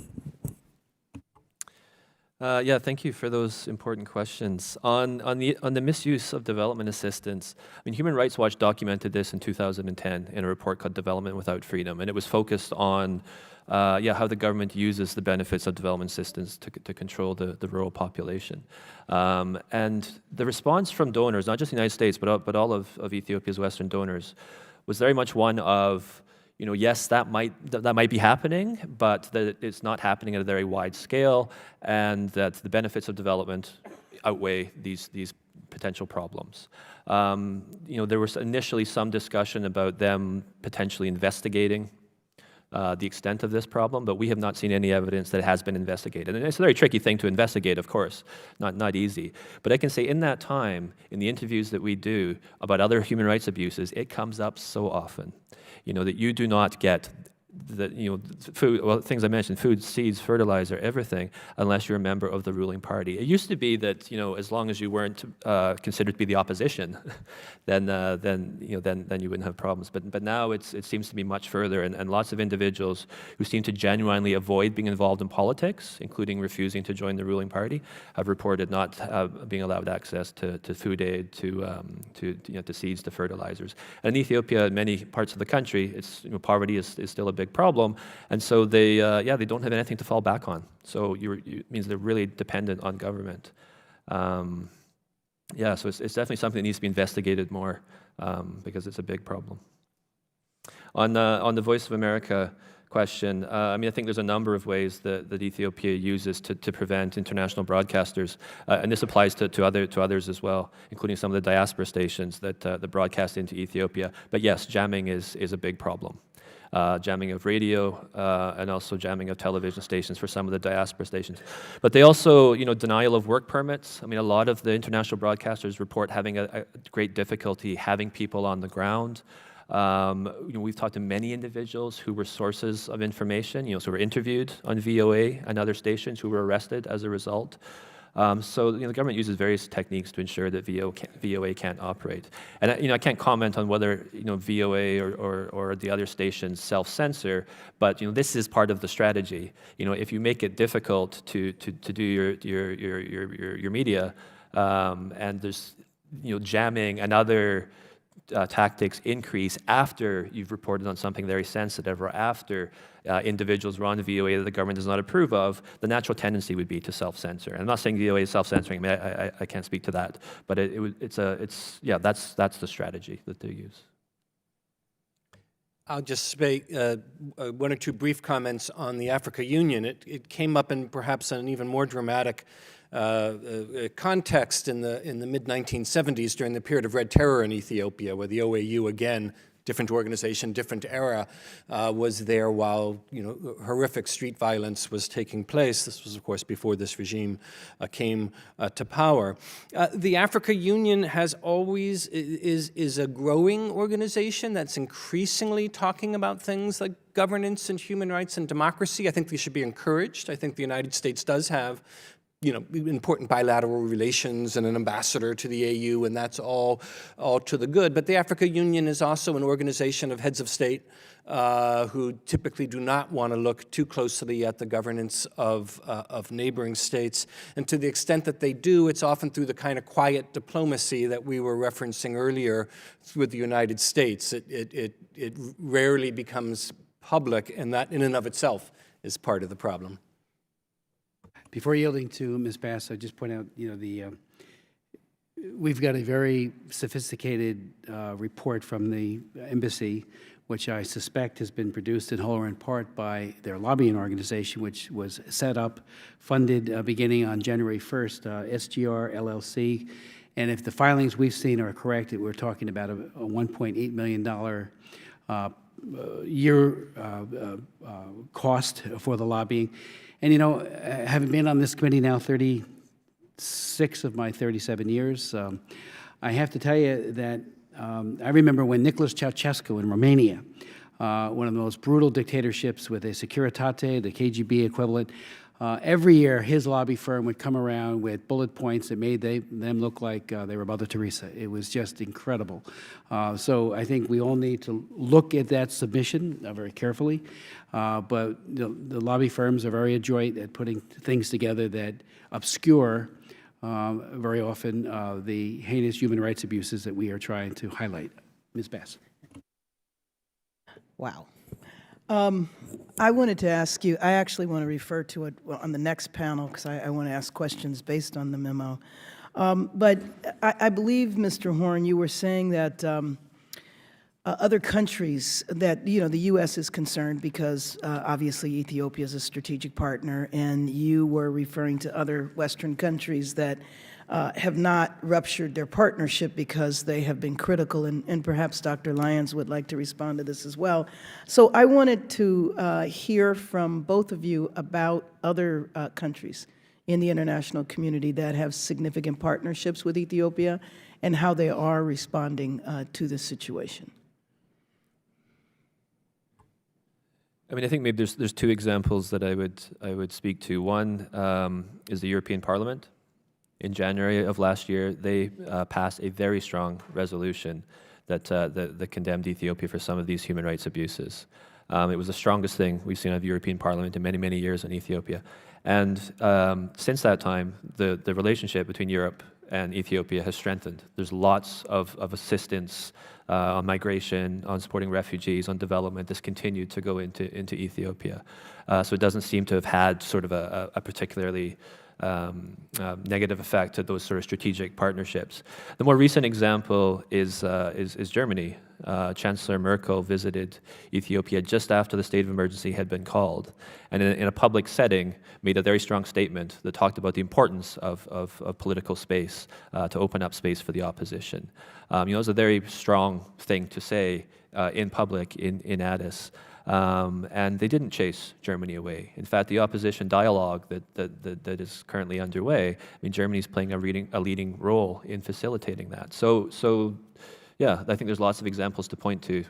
Yeah, thank you for those important questions. On the misuse of development assistance, I mean, Human Rights Watch documented this in 2010 in a report called Development Without Freedom, and it was focused on how the government uses the benefits of development assistance to control the rural population. And the response from donors, not just the United States, but all of Ethiopia's Western donors, was very much one of, yes, that might be happening, but that it's not happening at a very wide scale, and that the benefits of development outweigh these potential problems. There was initially some discussion about them potentially investigating the extent of this problem, but we have not seen any evidence that it has been investigated. And it's a very tricky thing to investigate, of course, not easy. But I can say in that time, in the interviews that we do about other human rights abuses, it comes up so often, that you do not get food, well, things I mentioned, food, seeds, fertilizer, everything, unless you're a member of the ruling party. It used to be that, as long as you weren't considered to be the opposition, then you wouldn't have problems. But now it seems to be much further, and lots of individuals who seem to genuinely avoid being involved in politics, including refusing to join the ruling party, have reported not being allowed access to food aid, to seeds, to fertilizers. And in Ethiopia, in many parts of the country, poverty is still a big problem, and so they don't have anything to fall back on. So it means they're really dependent on government. So it's definitely something that needs to be investigated more, because it's a big problem. On the Voice of America question, I think there's a number of ways that Ethiopia uses to prevent international broadcasters, and this applies to others as well, including some of the diaspora stations that broadcast into Ethiopia. But yes, jamming is a big problem. Jamming of radio, and also jamming of television stations for some of the diaspora stations. But they also, denial of work permits. A lot of the international broadcasters report having a great difficulty having people on the ground. We've talked to many individuals who were sources of information, so were interviewed on VOA and other stations who were arrested as a result. So the government uses various techniques to ensure that VOA can't operate. And I can't comment on whether VOA or the other stations self-censor, but this is part of the strategy. If you make it difficult to do your media, and there's jamming and other tactics increase after you've reported on something very sensitive, or after individuals run VOA that the government does not approve of, the natural tendency would be to self-censor. And I'm not saying VOA is self-censoring. I can't speak to that, but that's the strategy that they use. I'll just make one or two brief comments on the Africa Union. It came up in perhaps an even more dramatic context in the mid-1970s during the period of Red Terror in Ethiopia, where the OAU, again, different organization, different era, was there while horrific street violence was taking place. This was, of course, before this regime came to power. The Africa Union has always is a growing organization that's increasingly talking about things like governance and human rights and democracy. I think they should be encouraged. I think the United States does have important bilateral relations and an ambassador to the AU, and that's all to the good. But the Africa Union is also an organization of heads of state who typically do not want to look too closely at the governance of neighboring states. And to the extent that they do, it's often through the kind of quiet diplomacy that we were referencing earlier with the United States. It rarely becomes public, and that in and of itself is part of the problem. Before yielding to Ms. Bass, I just point out, we've got a very sophisticated report from the embassy, which I suspect has been produced in whole or in part by their lobbying organization, which was set up, funded beginning on January 1st, SGR LLC. And if the filings we've seen are correct, we're talking about a $1.8 million year cost for the lobbying. And, having been on this committee now 36 of my 37 years, I have to tell you that I remember when Nicholas Ceausescu in Romania, one of the most brutal dictatorships with a Securitate, the KGB equivalent, Every year, his lobby firm would come around with bullet points that made them look like they were Mother Teresa. It was just incredible. So I think we all need to look at that submission very carefully. But the lobby firms are very adroit at putting things together that obscure very often the heinous human rights abuses that we are trying to highlight. Ms. Bass. Wow. I wanted to ask you, I actually want to refer to it on the next panel because I want to ask questions based on the memo. But I believe, Mr. Horn, you were saying that other countries that, the U.S. is concerned because obviously Ethiopia is a strategic partner, and you were referring to other Western countries that have not ruptured their partnership because they have been critical, and perhaps Dr. Lyons would like to respond to this as well. So I wanted to hear from both of you about other countries in the international community that have significant partnerships with Ethiopia and how they are responding to this situation. I mean, I think maybe there's two examples that I would speak to. One is the European Parliament. In January of last year, they passed a very strong resolution that condemned Ethiopia for some of these human rights abuses. It was the strongest thing we've seen out of the European Parliament in many, many years in Ethiopia. And since that time, the relationship between Europe and Ethiopia has strengthened. There's lots of assistance on migration, on supporting refugees, on development that's continued to go into Ethiopia. So it doesn't seem to have had sort of a particularly negative effect to those sort of strategic partnerships. The more recent example is Germany. Chancellor Merkel visited Ethiopia just after the state of emergency had been called, and in a public setting made a very strong statement that talked about the importance of political space to open up space for the opposition. It was a very strong thing to say in public in Addis. And they didn't chase Germany away. In fact, the opposition dialogue that is currently underway, I mean, Germany's playing a leading role in facilitating that. So yeah, I think there's lots of examples to point to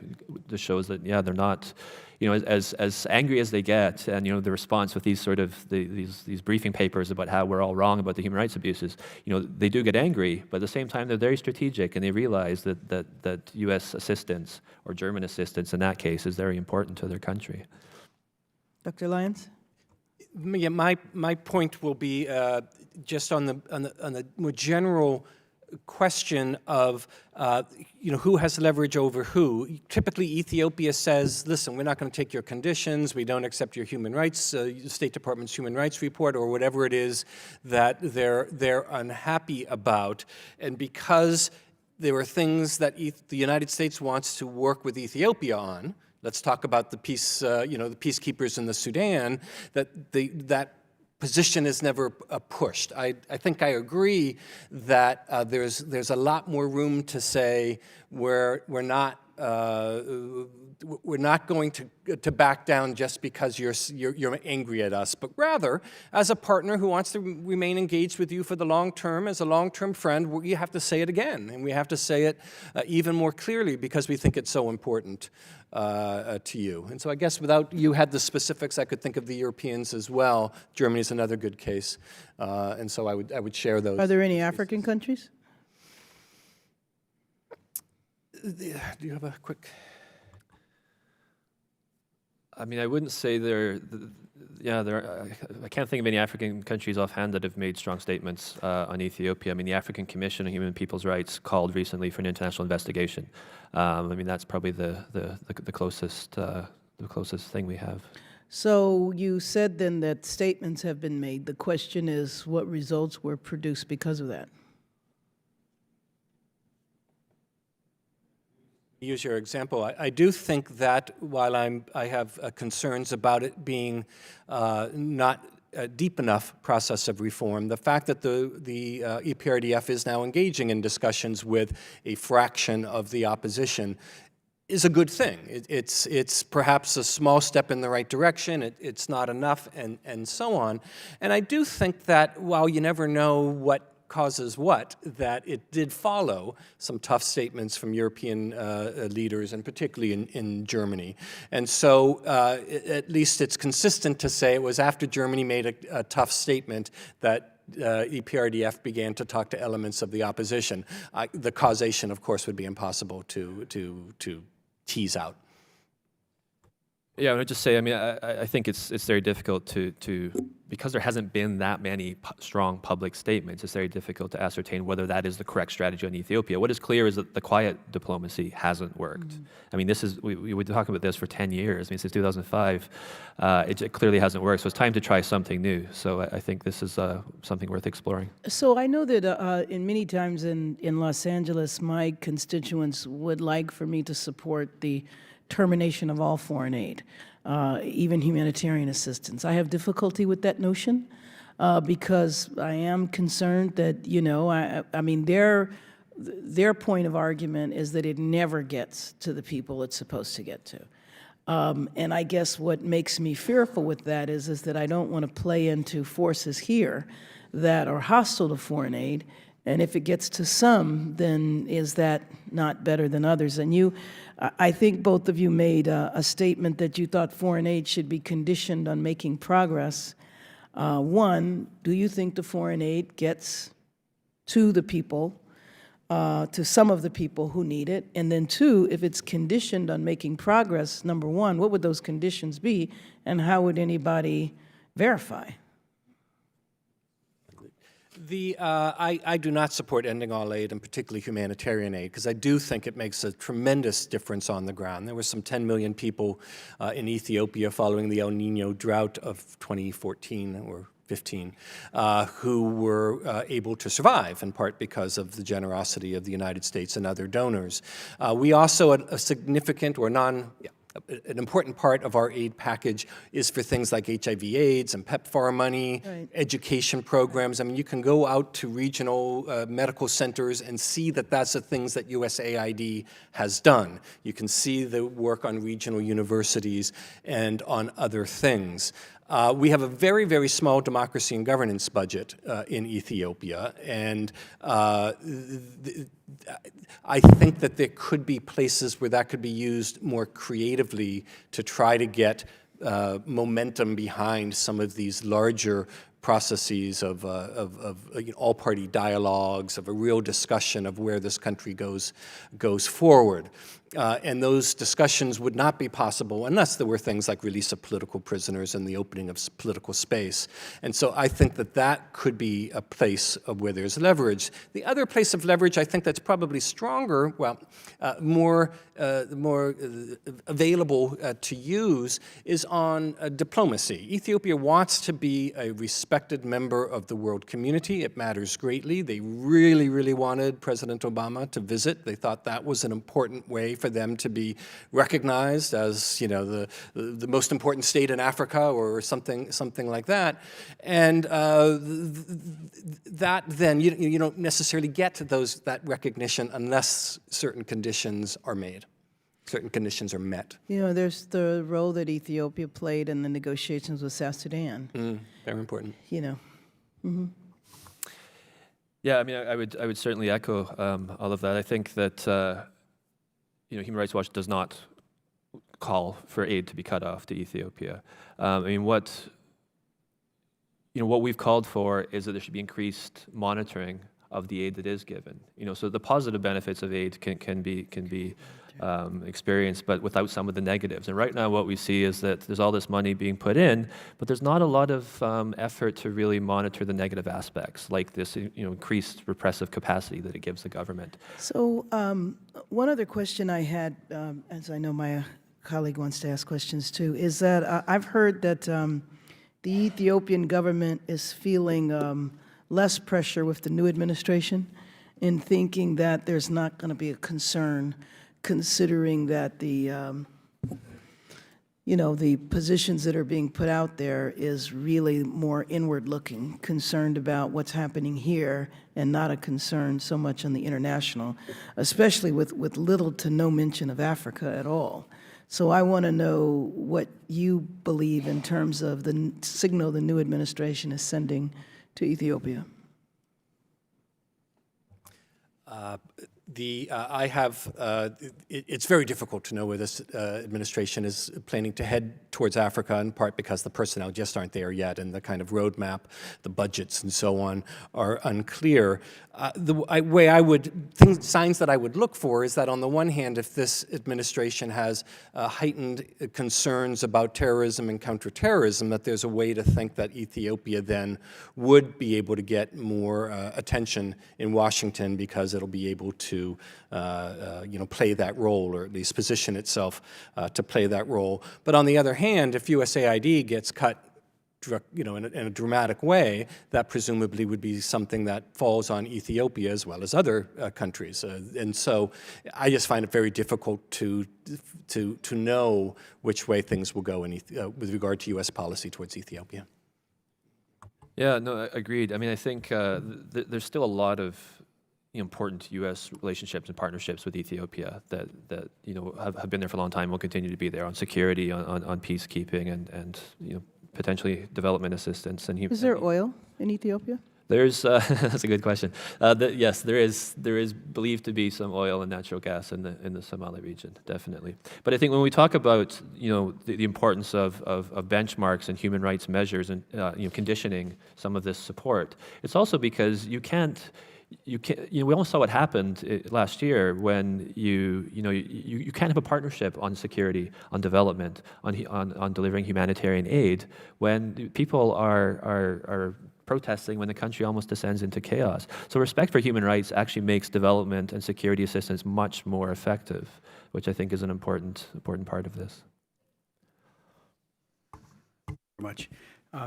that shows that, yeah, they're not, as angry as they get, and, the response with these sort of, these briefing papers about how we're all wrong about the human rights abuses, they do get angry, but at the same time, they're very strategic, and they realize that U.S. assistance, or German assistance in that case, is very important to their country. Dr. Lyons? Yeah, my point will be just on the more general question of who has leverage over who. Typically, Ethiopia says, "Listen, we're not going to take your conditions. We don't accept your human rights, State Department's human rights report, or whatever it is that they're unhappy about." And because there are things that the United States wants to work with Ethiopia on, let's talk about the peace, the peacekeepers in the Sudan, that position is never pushed. I think I agree that there's a lot more room to say we're not going to back down just because you're angry at us, but rather as a partner who wants to remain engaged with you for the long term, as a long-term friend, we have to say it again, and we have to say it even more clearly because we think it's so important to you. And so I guess without you had the specifics, I could think of the Europeans as well. Germany's another good case, and so I would share those. Are there any African countries? Do you have a quick? I mean, I wouldn't say I can't think of any African countries offhand that have made strong statements on Ethiopia. I mean, the African Commission on Human and People's Rights called recently for an international investigation. I mean, that's probably the closest thing we have. So you said then that statements have been made. The question is, what results were produced because of that? Use your example. I do think that while I have concerns about it being not a deep enough process of reform, the fact that the EPRDF is now engaging in discussions with a fraction of the opposition is a good thing. It's perhaps a small step in the right direction. It's not enough, and so on. And I do think that while you never know what causes what? That it did follow some tough statements from European leaders, and particularly in Germany. And so at least it's consistent to say it was after Germany made a tough statement that EPRDF began to talk to elements of the opposition. The causation, of course, would be impossible to tease out. Yeah, I would just say, I mean, I think it's very difficult to because there hasn't been that many strong public statements, it's very difficult to ascertain whether that is the correct strategy in Ethiopia. What is clear is that the quiet diplomacy hasn't worked. I mean, we were talking about this for 10 years. I mean, since 2005, it clearly hasn't worked. So it's time to try something new. So I think this is something worth exploring. So I know that in many times in Los Angeles, my constituents would like for me to support the termination of all foreign aid, even humanitarian assistance. I have difficulty with that notion because I am concerned that, you know, I mean, their point of argument is that it never gets to the people it's supposed to get to. And I guess what makes me fearful with that is that I don't want to play into forces here that are hostile to foreign aid. And if it gets to some, then is that not better than others? And I think both of you made a statement that you thought foreign aid should be conditioned on making progress. One, do you think the foreign aid gets to the people, to some of the people who need it? And then two, if it's conditioned on making progress, number one, what would those conditions be, and how would anybody verify? I do not support ending all aid, and particularly humanitarian aid, because I do think it makes a tremendous difference on the ground. There were some 10 million people in Ethiopia following the El Nino drought of 2014 or 15 who were able to survive, in part because of the generosity of the United States and other donors. We also, a significant or an important part of our aid package is for things like HIV/AIDS and PEPFAR money, right, education programs. I mean, you can go out to regional medical centers and see that that's the things that USAID has done. You can see the work on regional universities and on other things. We have a very, very small democracy and governance budget in Ethiopia, and I think that there could be places where that could be used more creatively to try to get momentum behind some of these larger processes of all-party dialogues, of a real discussion of where this country goes forward. And those discussions would not be possible unless there were things like release of political prisoners and the opening of political space. And so I think that that could be a place of where there's leverage. The other place of leverage I think that's probably stronger, well, more available to use is on diplomacy. Ethiopia wants to be a respected member of the world community. It matters greatly. They really, really wanted President Obama to visit. They thought that was an important way for them to be recognized as, you know, the most important state in Africa or something like that. And that then you don't necessarily get to that recognition unless certain conditions are made. Certain conditions are met. You know, there's the role that Ethiopia played in the negotiations with South Sudan. Very important. You know. Mm-hmm. Yeah, I mean, I would certainly echo all of that. I think that Human Rights Watch does not call for aid to be cut off to Ethiopia. I mean, what we've called for is that there should be increased monitoring of the aid that is given. So the positive benefits of aid can be experienced, but without some of the negatives. And right now what we see is that there's all this money being put in, but there's not a lot of effort to really monitor the negative aspects, like this increased repressive capacity that it gives the government. So one other question I had, as I know my colleague wants to ask questions too, is that I've heard that the Ethiopian government is feeling less pressure with the new administration in thinking that there's not going to be a concern, considering that the positions that are being put out there is really more inward-looking, concerned about what's happening here and not a concern so much on the international, especially with little to no mention of Africa at all. So I want to know what you believe in terms of the signal the new administration is sending to Ethiopia. It's very difficult to know where this administration is planning to head towards Africa, in part because the personnel just aren't there yet, and the kind of roadmap, the budgets, and so on are unclear. Signs that I would look for is that on the one hand, if this administration has heightened concerns about terrorism and counterterrorism, that there's a way to think that Ethiopia then would be able to get more attention in Washington because it'll be able to play that role, or at least position itself to play that role. But on the other hand, if USAID gets cut in a dramatic way, that presumably would be something that falls on Ethiopia as well as other countries. And so I just find it very difficult to know which way things will go with regard to U.S. policy towards Ethiopia. Yeah, no, agreed. I mean, I think there's still a lot of important U.S. relationships and partnerships with Ethiopia that have been there for a long time, will continue to be there on security, on peacekeeping, and potentially development assistance. And Is there oil in Ethiopia? There's that's a good question. Yes, there is believed to be some oil and natural gas in the Somali region, definitely. But I think when we talk about the importance of benchmarks and human rights measures and conditioning some of this support, it's also because you can't. We all saw what happened last year when you can't have a partnership on security, on development, on delivering humanitarian aid when people are protesting, when the country almost descends into chaos. So respect for human rights actually makes development and security assistance much more effective, which I think is an important part of this. Very much.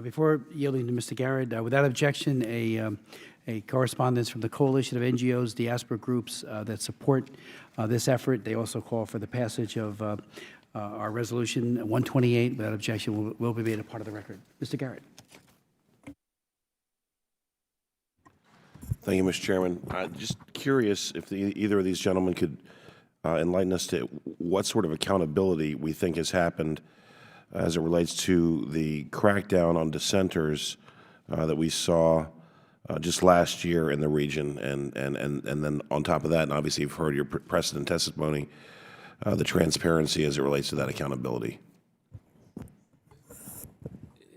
Before yielding to Mr. Garrett, without objection, a correspondence from the coalition of NGOs, diaspora groups that support this effort. They also call for the passage of our resolution 128. Without objection, will be made a part of the record. Mr. Garrett. Thank you, Mr. Chairman. Just curious if either of these gentlemen could enlighten us to what sort of accountability we think has happened as it relates to the crackdown on dissenters that we saw just last year in the region, and then on top of that, and obviously you've heard your precedent testimony, the transparency as it relates to that accountability.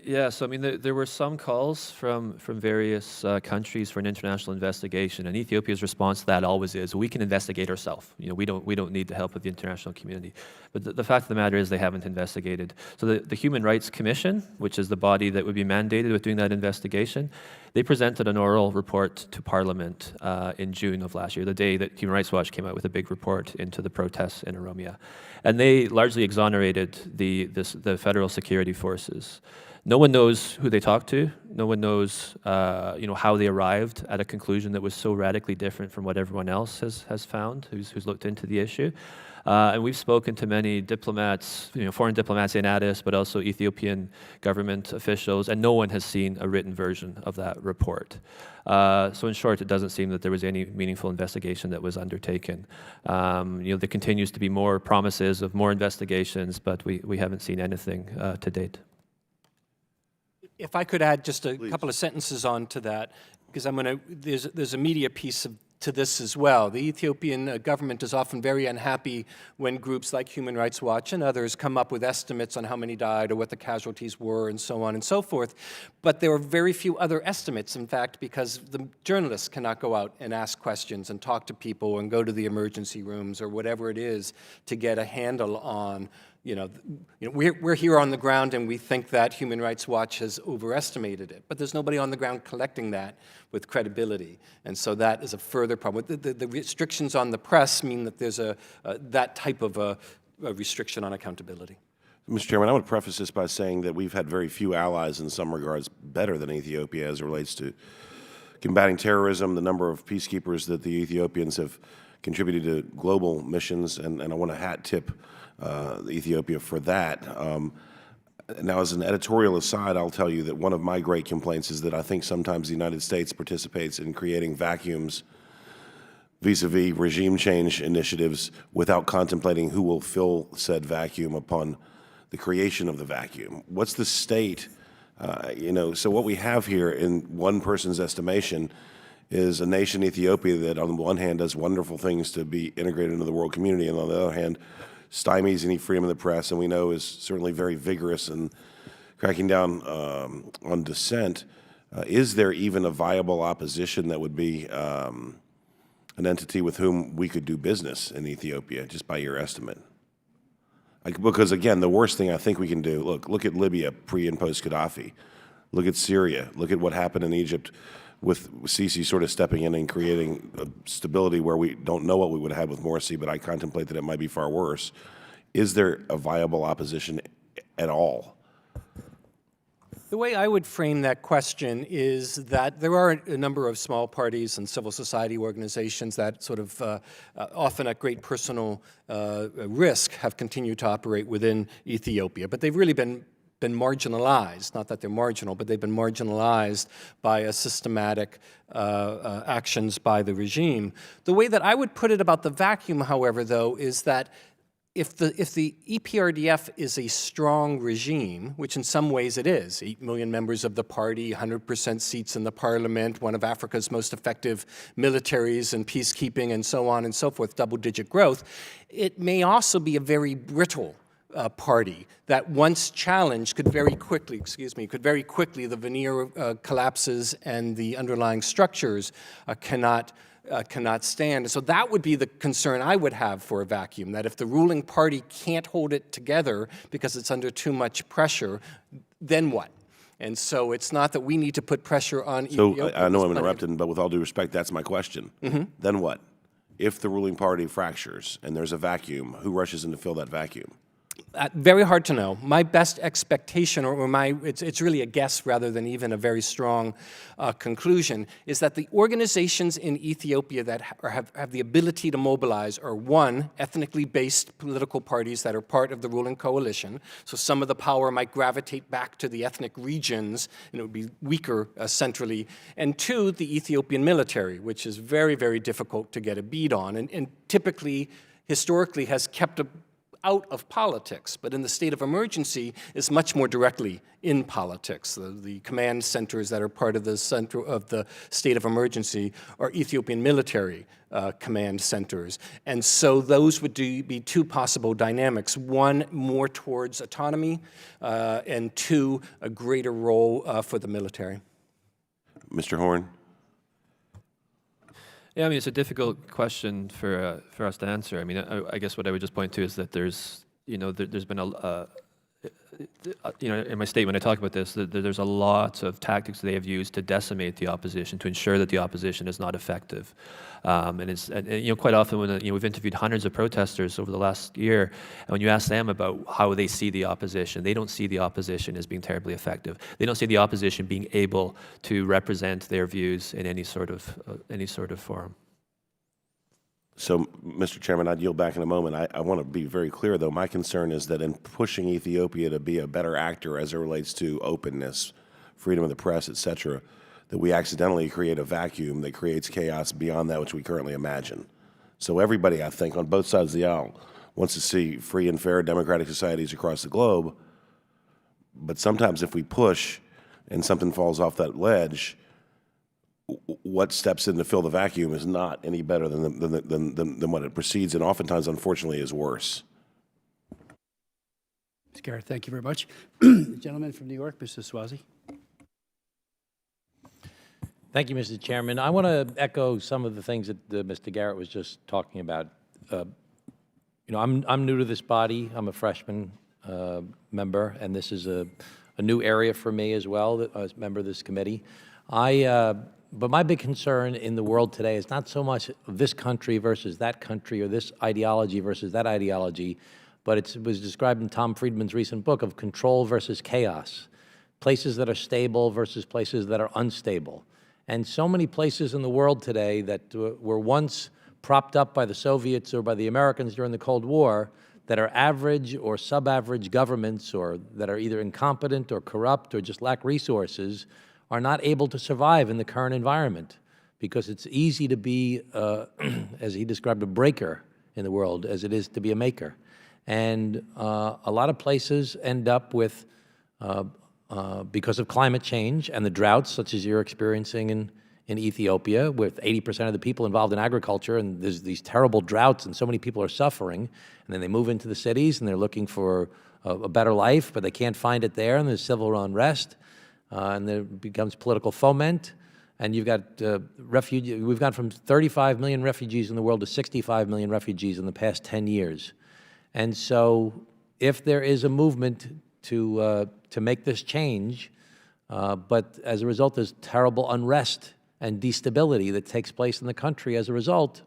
Yeah, so I mean, there were some calls from various countries for an international investigation, and Ethiopia's response to that always is, we can investigate ourselves. We don't need the help of the international community. But the fact of the matter is, they haven't investigated. So the Human Rights Commission, which is the body that would be mandated with doing that investigation, they presented an oral report to Parliament in June of last year, the day that Human Rights Watch came out with a big report into the protests in Oromia, and they largely exonerated the federal security forces. No one knows who they talked to. No one knows, how they arrived at a conclusion that was so radically different from what everyone else has found, who's looked into the issue. And we've spoken to many diplomats, foreign diplomats in Addis, but also Ethiopian government officials, and no one has seen a written version of that report. So in short, it doesn't seem that there was any meaningful investigation that was undertaken. There continues to be more promises of more investigations, but we haven't seen anything to date. If I could add just a couple of sentences on to that, because there's a media piece to this as well. The Ethiopian government is often very unhappy when groups like Human Rights Watch and others come up with estimates on how many died or what the casualties were and so on and so forth. But there are very few other estimates, in fact, because the journalists cannot go out and ask questions and talk to people and go to the emergency rooms or whatever it is to get a handle on we're here on the ground and we think that Human Rights Watch has overestimated it, but there's nobody on the ground collecting that with credibility, and so that is a further problem. The restrictions on the press mean that there's that type of a restriction on accountability. Mr. Chairman, I would preface this by saying that we've had very few allies in some regards better than Ethiopia as it relates to combating terrorism, the number of peacekeepers that the Ethiopians have contributed to global missions, and I want to hat tip Ethiopia for that. Now, as an editorial aside, I'll tell you that one of my great complaints is that I think sometimes the United States participates in creating vacuums vis-a-vis regime change initiatives without contemplating who will fill said vacuum upon the creation of the vacuum. What's the state? So what we have here, in one person's estimation, is a nation, Ethiopia, that on the one hand does wonderful things to be integrated into the world community, and on the other hand stymies any freedom of the press, and we know is certainly very vigorous in cracking down on dissent. Is there even a viable opposition that would be an entity with whom we could do business in Ethiopia, just by your estimate? Because again, the worst thing I think we can do, look at Libya pre and post Gaddafi. Look at Syria. Look at what happened in Egypt with Sisi sort of stepping in and creating a stability where we don't know what we would have with Morsi, but I contemplate that it might be far worse. Is there a viable opposition at all? The way I would frame that question is that there are a number of small parties and civil society organizations that sort of often at great personal risk have continued to operate within Ethiopia, but they've really been marginalized. Not that they're marginal, but they've been marginalized by a systematic actions by the regime. The way that I would put it about the vacuum, however, though, is that if the EPRDF is a strong regime, which in some ways it is, 8 million members of the party, 100% seats in the parliament, one of Africa's most effective militaries and peacekeeping and so on and so forth, double-digit growth, it may also be a very brittle party that once challenged could very quickly, the veneer collapses and the underlying structures cannot stand. So that would be the concern I would have for a vacuum, that if the ruling party can't hold it together because it's under too much pressure, then what? And so it's not that we need to put pressure on Ethiopia. So I know I'm interrupting, but with all due respect, that's my question. Then what? If the ruling party fractures and there's a vacuum, who rushes in to fill that vacuum? Very hard to know. My best expectation, it's really a guess rather than even a very strong conclusion, is that the organizations in Ethiopia that have the ability to mobilize are, one, ethnically based political parties that are part of the ruling coalition. So some of the power might gravitate back to the ethnic regions, and it would be weaker centrally. And two, the Ethiopian military, which is very, very difficult to get a bead on, and typically, historically, has kept out of politics, but in the state of emergency is much more directly in politics. The command centers that are part of the center of the state of emergency are Ethiopian military command centers. And so those would be two possible dynamics. One, more towards autonomy, and two, a greater role for the military. Mr. Horn? Yeah, I mean, it's a difficult question for us to answer. I mean, I guess what I would just point to is that there's been in my statement I talk about this, that there's a lot of tactics they have used to decimate the opposition, to ensure that the opposition is not effective. And quite often when we've interviewed hundreds of protesters over the last year, and when you ask them about how they see the opposition, they don't see the opposition as being terribly effective. They don't see the opposition being able to represent their views in any sort of forum. So, Mr. Chairman, I'd yield back in a moment. I want to be very clear, though. My concern is that in pushing Ethiopia to be a better actor as it relates to openness, freedom of the press, et cetera, that we accidentally create a vacuum that creates chaos beyond that which we currently imagine. So everybody, I think, on both sides of the aisle wants to see free and fair democratic societies across the globe. But sometimes if we push and something falls off that ledge, what steps in to fill the vacuum is not any better than what it precedes, and oftentimes, unfortunately, is worse. Ms. Garrett, thank you very much. The gentleman from New York, Mr. Swazi. Thank you, Mr. Chairman. I want to echo some of the things that Mr. Garrett was just talking about. I'm new to this body. I'm a freshman member, and this is a new area for me as well, as a member of this committee. But my big concern in the world today is not so much this country versus that country or this ideology versus that ideology, but it was described in Tom Friedman's recent book of control versus chaos, places that are stable versus places that are unstable. And so many places in the world today that were once propped up by the Soviets or by the Americans during the Cold War that are average or sub-average governments, or that are either incompetent or corrupt or just lack resources, are not able to survive in the current environment, because it's easy to be, as he described, a breaker in the world as it is to be a maker. And a lot of places end up with, because of climate change and the droughts such as you're experiencing in Ethiopia with 80% of the people involved in agriculture, and there's these terrible droughts and so many people are suffering, and then they move into the cities and they're looking for a better life, but they can't find it there, and there's civil unrest, and there becomes political foment, and you've got we've gone from 35 million refugees in the world to 65 million refugees in the past 10 years. And so if there is a movement to make this change, but as a result there's terrible unrest and destability that takes place in the country as a result,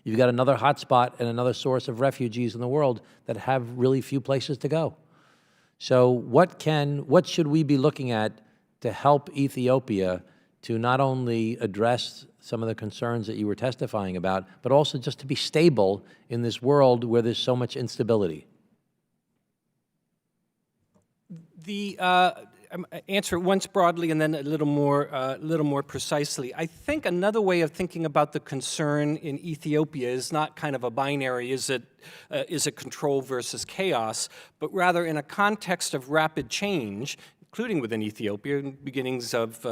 you've got another hotspot and another source of refugees in the world that have really few places to go. So what should we be looking at to help Ethiopia to not only address some of the concerns that you were testifying about, but also just to be stable in this world where there's so much instability? The answer once broadly and then a little more precisely. I think another way of thinking about the concern in Ethiopia is not kind of a binary, is it control versus chaos, but rather in a context of rapid change, including within Ethiopia, beginnings of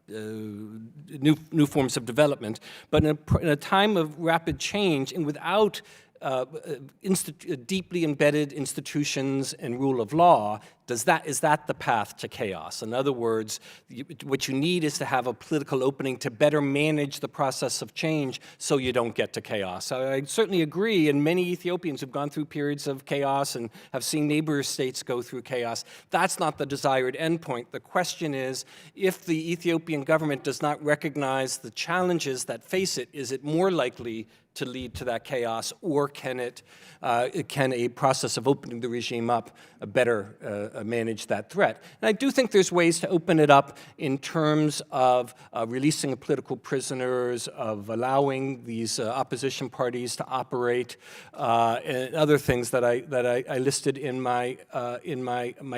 new forms of development, but in a time of rapid change and without deeply embedded institutions and rule of law, is that the path to chaos? In other words, what you need is to have a political opening to better manage the process of change so you don't get to chaos. I certainly agree, and many Ethiopians have gone through periods of chaos and have seen neighbor states go through chaos. That's not the desired endpoint. The question is, if the Ethiopian government does not recognize the challenges that face it, is it more likely to lead to that chaos, or can a process of opening the regime up better manage that threat? And I do think there's ways to open it up in terms of releasing political prisoners, of allowing these opposition parties to operate, and other things that I listed in my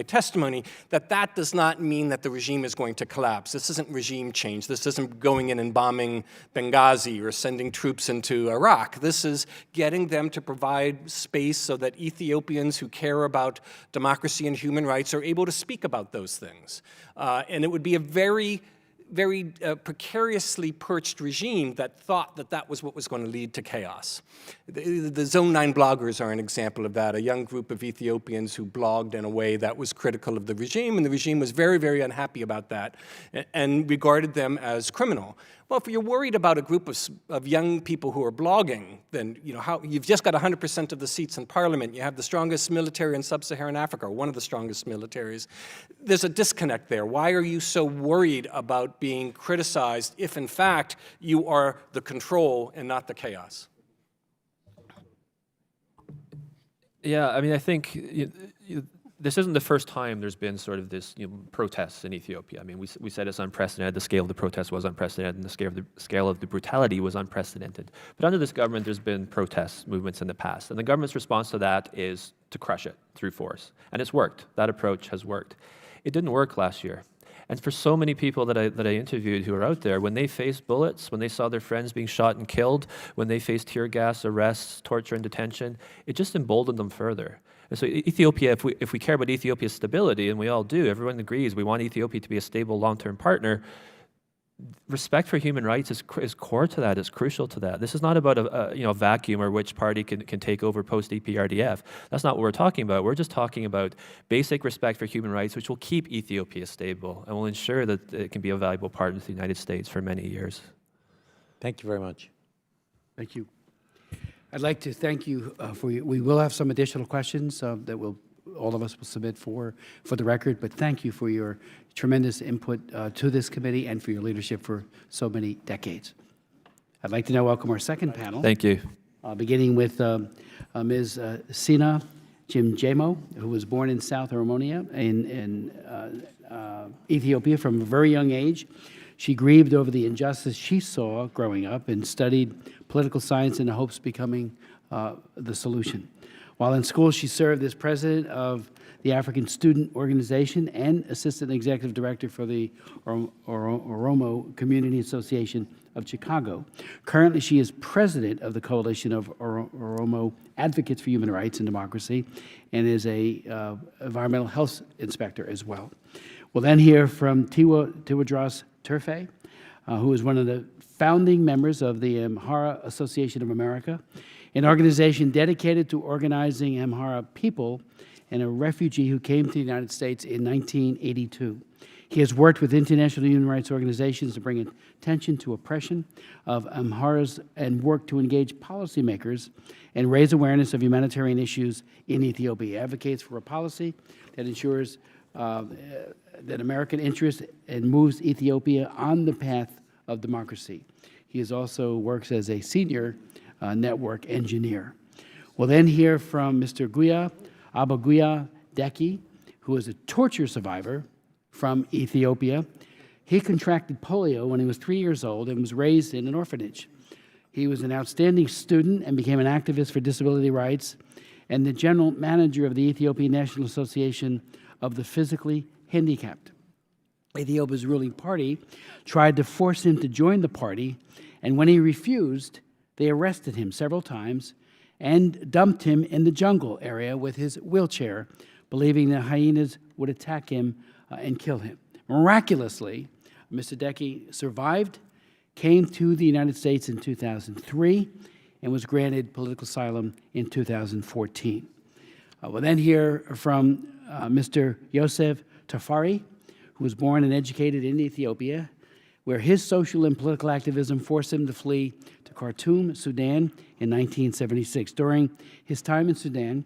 testimony. That does not mean that the regime is going to collapse. This isn't regime change. This isn't going in and bombing Benghazi or sending troops into Iraq. This is getting them to provide space so that Ethiopians who care about democracy and human rights are able to speak about those things. And it would be a very precariously perched regime that thought that that was what was going to lead to chaos. The Zone 9 bloggers are an example of that, a young group of Ethiopians who blogged in a way that was critical of the regime, and the regime was very, very unhappy about that and regarded them as criminal. Well, if you're worried about a group of young people who are blogging, then you've just got 100% of the seats in parliament. You have the strongest military in sub-Saharan Africa, or one of the strongest militaries. There's a disconnect there. Why are you so worried about being criticized if, in fact, you are the control and not the chaos? Yeah, I mean, I think this isn't the first time there's been sort of this protests in Ethiopia. I mean, we said it's unprecedented. The scale of the protest was unprecedented, and the scale of the brutality was unprecedented. But under this government, there's been protest movements in the past, and the government's response to that is to crush it through force. And it's worked. That approach has worked. It didn't work last year. And for so many people that I interviewed who are out there, when they faced bullets, when they saw their friends being shot and killed, when they faced tear gas, arrests, torture, and detention, it just emboldened them further. And so Ethiopia, if we care about Ethiopia's stability, and we all do, everyone agrees, we want Ethiopia to be a stable long-term partner, respect for human rights is core to that, is crucial to that. This is not about a vacuum or which party can take over post-EPRDF. That's not what we're talking about. We're just talking about basic respect for human rights, which will keep Ethiopia stable and will ensure that it can be a valuable partner to the United States for many years. Thank you very much. Thank you. I'd like to thank you we will have some additional questions that all of us will submit for the record, but thank you for your tremendous input to this committee and for your leadership for so many decades. I'd like to now welcome our second panel. Thank you. Beginning with Ms. Sina Jimjemo, who was born in South Oromonia in Ethiopia from a very young age. She grieved over the injustice she saw growing up and studied political science in the hopes of becoming the solution. While in school, she served as president of the African Student Organization and assistant executive director for the Oromo Community Association of Chicago. Currently, she is president of the Coalition of Oromo Advocates for Human Rights and Democracy and is a environmental health inspector as well. We'll then hear from Tewodros Turfe, who is one of the founding members of the Amhara Association of America, an organization dedicated to organizing Amhara people and a refugee who came to the United States in 1982. He has worked with international human rights organizations to bring attention to oppression of Amharas and worked to engage policymakers and raise awareness of humanitarian issues in Ethiopia. He advocates for a policy that ensures that American interest and moves Ethiopia on the path of democracy. He also works as a senior network engineer. We'll then hear from Mr. Guya Abaguya Deki, who is a torture survivor from Ethiopia. He contracted polio when he was 3 years old and was raised in an orphanage. He was an outstanding student and became an activist for disability rights and the general manager of the Ethiopian National Association of the Physically Handicapped. Ethiopia's ruling party tried to force him to join the party, and when he refused, they arrested him several times and dumped him in the jungle area with his wheelchair, believing the hyenas would attack him and kill him. Miraculously, Mr. Deki survived, came to the United States in 2003, and was granted political asylum in 2014. We'll then hear from Mr. Yosef Tafari, who was born and educated in Ethiopia, where his social and political activism forced him to flee to Khartoum, Sudan, in 1976. During his time in Sudan,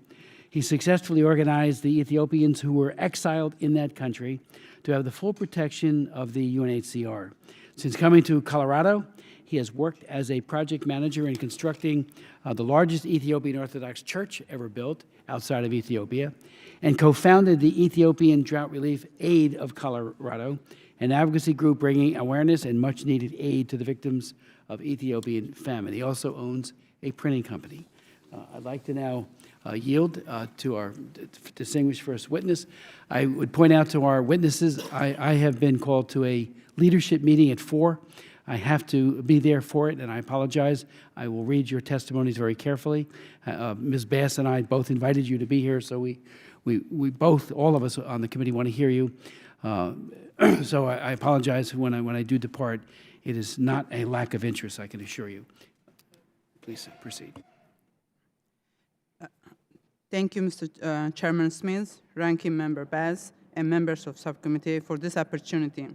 he successfully organized the Ethiopians who were exiled in that country to have the full protection of the UNHCR. Since coming to Colorado, he has worked as a project manager in constructing the largest Ethiopian Orthodox church ever built outside of Ethiopia, and co-founded the Ethiopian Drought Relief Aid of Colorado, an advocacy group bringing awareness and much-needed aid to the victims of Ethiopian famine. He also owns a printing company. I'd like to now yield to our distinguished first witness. I would point out to our witnesses, I have been called to a leadership meeting at 4. I have to be there for it, and I apologize. I will read your testimonies very carefully. Ms. Bass and I both invited you to be here, so we both, all of us on the committee, want to hear you. So I apologize when I do depart. It is not a lack of interest, I can assure you. Please proceed. Thank you, Mr. Chairman Smith, Ranking Member Bass, and members of Subcommittee for this opportunity.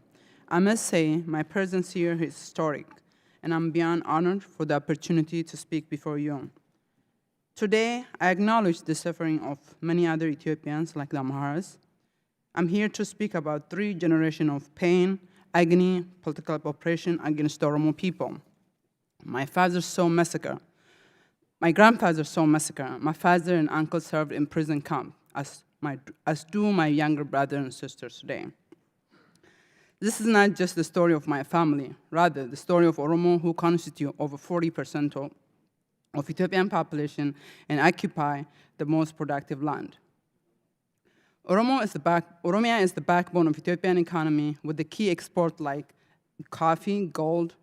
I must say my presence here is historic, and I'm beyond honored for the opportunity to speak before you. Today, I acknowledge the suffering of many other Ethiopians like the Amharas. I'm here to speak about 3 generations of pain, agony, political oppression against the Oromo people. My father saw massacre. My grandfather saw massacre. My father and uncle served in prison camp, as do my younger brother and sisters today. This is not just the story of my family, rather the story of Oromo, who constitute over 40% of Ethiopian population and occupy the most productive land. Oromia is the backbone of Ethiopian economy, with the key exports like coffee, gold,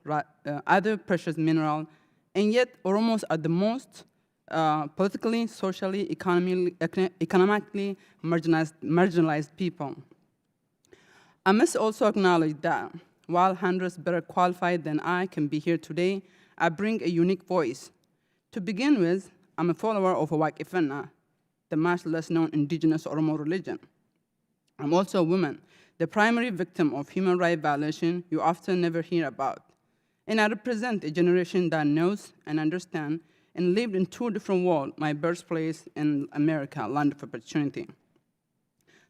other precious minerals, and yet Oromos are the most politically, socially, economically marginalized people. I must also acknowledge that while hundreds better qualified than I can be here today, I bring a unique voice. To begin with, I'm a follower of Awak-Ifena, the much less known indigenous Oromo religion. I'm also a woman, the primary victim of human rights violation you often never hear about. And I represent a generation that knows and understands and lived in 2 different worlds, my birthplace in America, land of opportunity.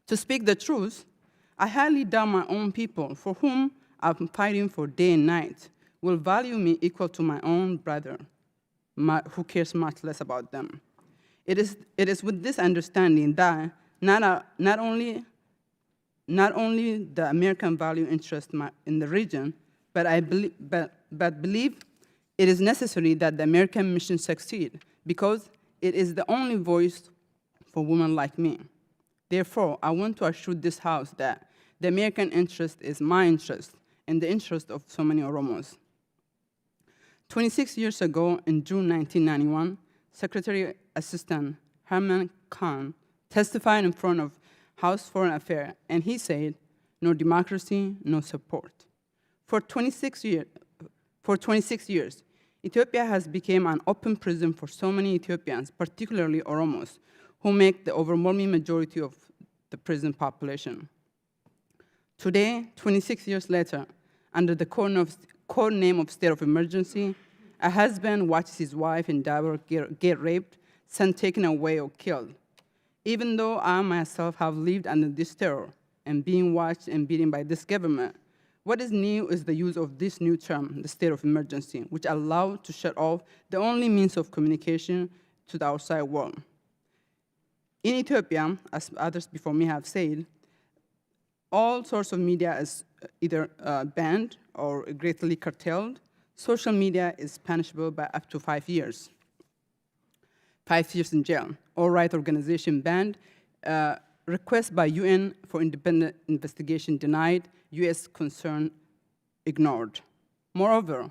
To speak the truth, I highly doubt my own people, for whom I'm fighting for day and night, will value me equal to my own brother, who cares much less about them. It is with this understanding that not only the American value interest in the region, but believe it is necessary that the American mission succeed, because it is the only voice for women like me. Therefore, I want to assure this House that the American interest is my interest and the interest of so many Oromos. 26 years ago, in June 1991, Secretary Assistant Herman Khan testified in front of House Foreign Affairs, and he said, "No democracy, no support." For 26 years, Ethiopia has become an open prison for so many Ethiopians, particularly Oromos, who make the overwhelming majority of the prison population. Today, 26 years later, under the code name of state of emergency, a husband watches his wife and daughter get raped, son taken away or killed. Even though I myself have lived under this terror and being watched and beaten by this government, what is new is the use of this new term, the state of emergency, which allows to shut off the only means of communication to the outside world. In Ethiopia, as others before me have said, all sorts of media is either banned or greatly curtailed. Social media is punishable by up to 5 years. 5 years in jail. All right organization banned. Request by UN for independent investigation denied. US concern ignored. Moreover,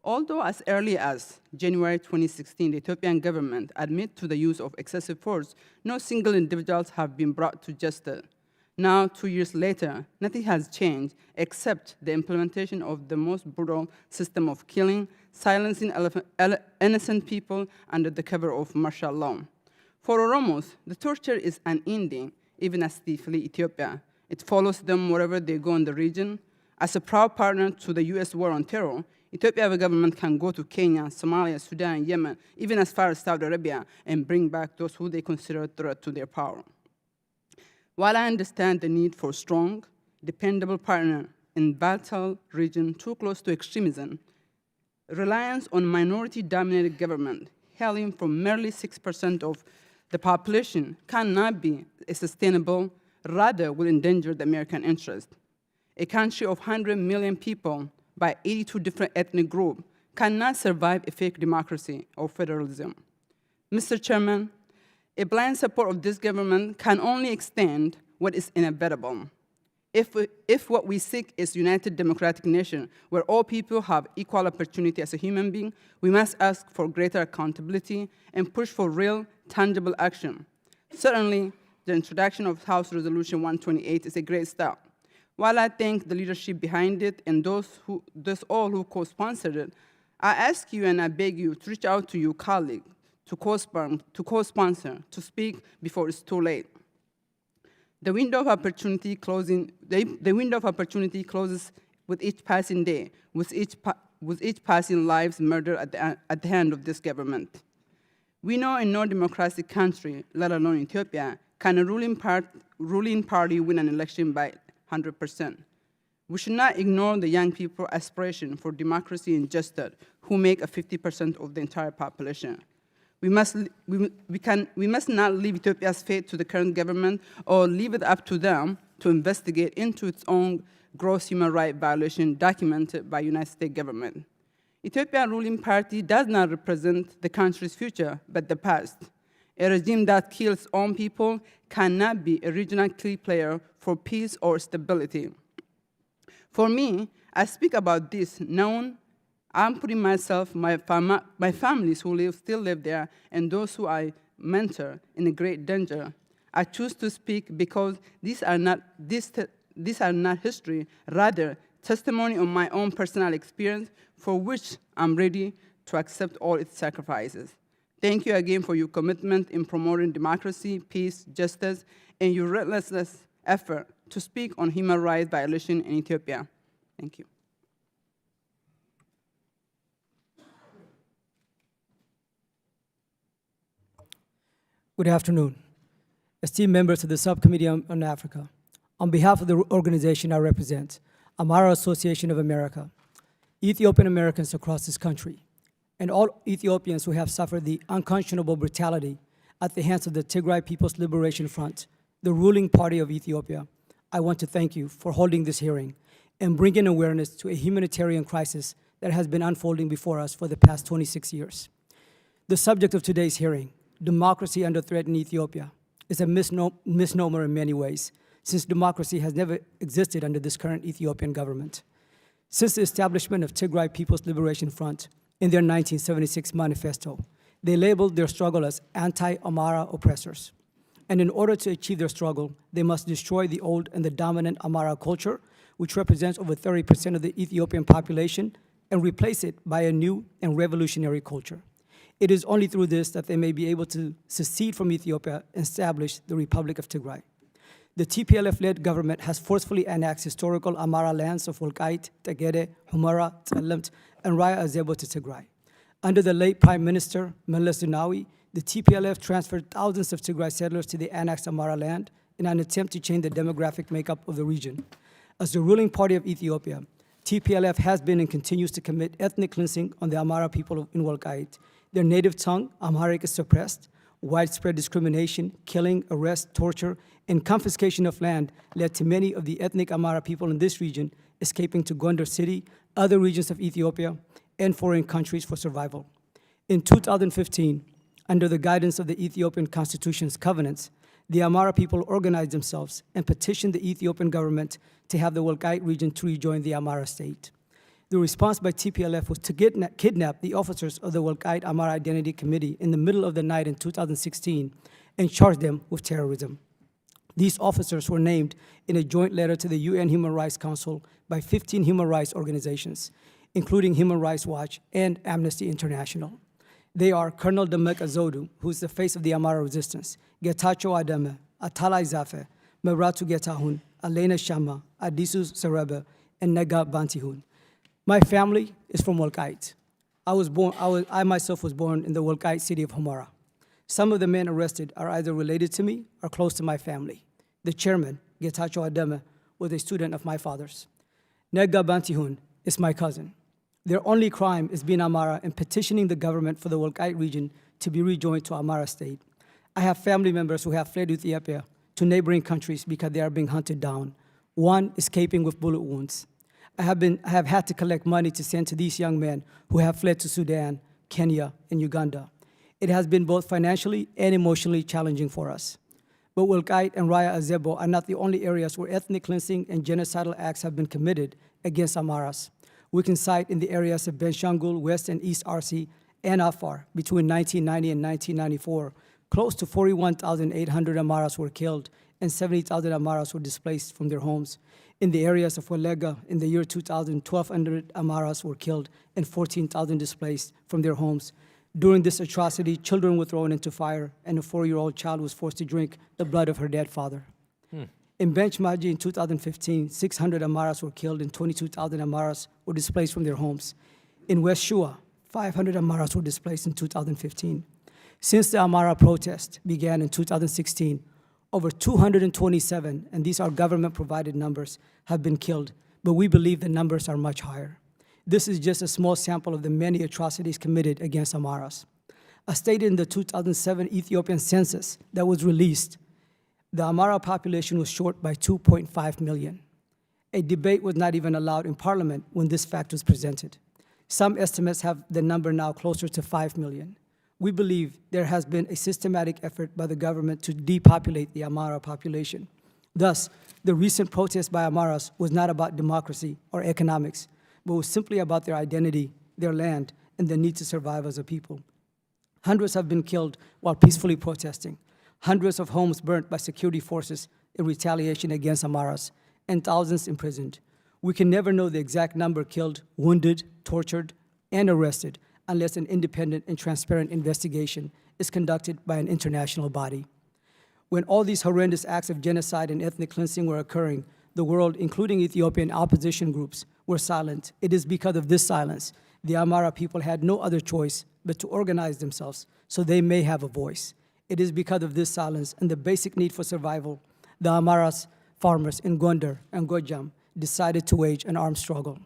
although as early as January 2016, the Ethiopian government admitted to the use of excessive force, no single individuals have been brought to justice. Now, 2 years later, nothing has changed except the implementation of the most brutal system of killing, silencing innocent people under the cover of martial law. For Oromos, the torture is unending, even as they flee Ethiopia. It follows them wherever they go in the region. As a proud partner to the US war on terror, Ethiopia government can go to Kenya, Somalia, Sudan, Yemen, even as far as Saudi Arabia, and bring back those who they consider a threat to their power. While I understand the need for a strong, dependable partner in volatile region too close to extremism, reliance on minority-dominated government, hailing from merely 6% of the population, cannot be sustainable, rather will endanger the American interest. A country of 100 million people by 82 different ethnic groups cannot survive a fake democracy or federalism. Mr. Chairman, a blind support of this government can only extend what is inevitable. If what we seek is a united democratic nation where all people have equal opportunity as a human being, we must ask for greater accountability and push for real, tangible action. Certainly, the introduction of House Resolution 128 is a great start. While I thank the leadership behind it and those all who co-sponsored it, I ask you and I beg you to reach out to your colleague, to co-sponsor, to speak before it's too late. The window of opportunity closes with each passing day, with each passing lives murdered at the hand of this government. We know in no democratic country, let alone Ethiopia, can a ruling party win an election by 100%. We should not ignore the young people's aspiration for democracy and justice, who make 50% of the entire population. We must not leave Ethiopia's fate to the current government or leave it up to them to investigate into its own gross human rights violation documented by United States government. Ethiopian ruling party does not represent the country's future, but the past. A regime that kills own people cannot be a regional key player for peace or stability. For me, I speak about this knowing I'm putting myself, my families who still live there, and those who I mentor in a great danger. I choose to speak because these are not history, rather testimony of my own personal experience, for which I'm ready to accept all its sacrifices. Thank you again for your commitment in promoting democracy, peace, justice, and your relentless effort to speak on human rights violation in Ethiopia. Thank you. Good afternoon. Esteemed members of the Subcommittee on Africa, on behalf of the organization I represent, Amara Association of America, Ethiopian Americans across this country, and all Ethiopians who have suffered the unconscionable brutality at the hands of the Tigray People's Liberation Front, the ruling party of Ethiopia, I want to thank you for holding this hearing and bringing awareness to a humanitarian crisis that has been unfolding before us for the past 26 years. The subject of today's hearing, democracy under threat in Ethiopia, is a misnomer in many ways, since democracy has never existed under this current Ethiopian government. Since the establishment of Tigray People's Liberation Front in their 1976 manifesto, they labeled their struggle as anti-Amara oppressors. And in order to achieve their struggle, they must destroy the old and the dominant Amara culture, which represents over 30% of the Ethiopian population, and replace it by a new and revolutionary culture. It is only through this that they may be able to secede from Ethiopia and establish the Republic of Tigray. The TPLF-led government has forcefully annexed historical Amhara lands of Wolkait, Tegede, Humara, Tzelemt, and Raya Azebo to Tigray. Under the late Prime Minister Meles Zenawi, the TPLF transferred thousands of Tigray settlers to the annexed Amhara land in an attempt to change the demographic makeup of the region. As the ruling party of Ethiopia, TPLF has been and continues to commit ethnic cleansing on the Amhara people in Wolkait. Their native tongue, Amharic, is suppressed. Widespread discrimination, killing, arrest, torture, and confiscation of land led to many of the ethnic Amhara people in this region escaping to Gondar City, other regions of Ethiopia, and foreign countries for survival. In 2015, under the guidance of the Ethiopian Constitution's covenants, the Amhara people organized themselves and petitioned the Ethiopian government to have the Wolkait region to rejoin the Amhara state. The response by TPLF was to kidnap the officers of the Wolkait Amhara Identity Committee in the middle of the night in 2016 and charge them with terrorism. These officers were named in a joint letter to the UN Human Rights Council by 15 human rights organizations, including Human Rights Watch and Amnesty International. They are Colonel Demek Azodu, who is the face of the Amhara resistance, Getachew Ademe, Atalay Zafe, Mebratu Getahun, Alena Shama, Adisu Serebe, and Nega Bantihun. My family is from Wolkait. I myself was born in the Wolkait city of Humara. Some of the men arrested are either related to me or close to my family. The chairman, Getachew Ademe, was a student of my father's. Nega Bantihun is my cousin. Their only crime is being Amhara and petitioning the government for the Wolkait region to be rejoined to Amhara state. I have family members who have fled Ethiopia to neighboring countries because they are being hunted down. One escaping with bullet wounds. I have had to collect money to send to these young men who have fled to Sudan, Kenya, and Uganda. It has been both financially and emotionally challenging for us. But Wolkait and Raya Azebo are not the only areas where ethnic cleansing and genocidal acts have been committed against Amharas. We can cite in the areas of Benshangul, West and East Arsi, and Afar between 1990 and 1994. Close to 41,800 Amharas were killed and 70,000 Amharas were displaced from their homes. In the areas of Welega, in the year 2000, 1,200 Amharas were killed and 14,000 displaced from their homes. During this atrocity, children were thrown into fire, and a 4-year-old child was forced to drink the blood of her dead father. In Bench Maji in 2015, 600 Amharas were killed and 22,000 Amharas were displaced from their homes. In West Shua, 500 Amharas were displaced in 2015. Since the Amhara protest began in 2016, over 227, and these are government-provided numbers, have been killed, but we believe the numbers are much higher. This is just a small sample of the many atrocities committed against Amharas. As stated in the 2007 Ethiopian census that was released, the Amhara population was short by 2.5 million. A debate was not even allowed in parliament when this fact was presented. Some estimates have the number now closer to 5 million. We believe there has been a systematic effort by the government to depopulate the Amhara population. Thus, the recent protest by Amharas was not about democracy or economics, but was simply about their identity, their land, and the need to survive as a people. Hundreds have been killed while peacefully protesting. Hundreds of homes burnt by security forces in retaliation against Amharas, and thousands imprisoned. We can never know the exact number killed, wounded, tortured, and arrested unless an independent and transparent investigation is conducted by an international body. When all these horrendous acts of genocide and ethnic cleansing were occurring, the world, including Ethiopian opposition groups, were silent. It is because of this silence the Amhara people had no other choice but to organize themselves so they may have a voice. It is because of this silence and the basic need for survival the Amharas farmers in Gondar and Gojam decided to wage an armed struggle.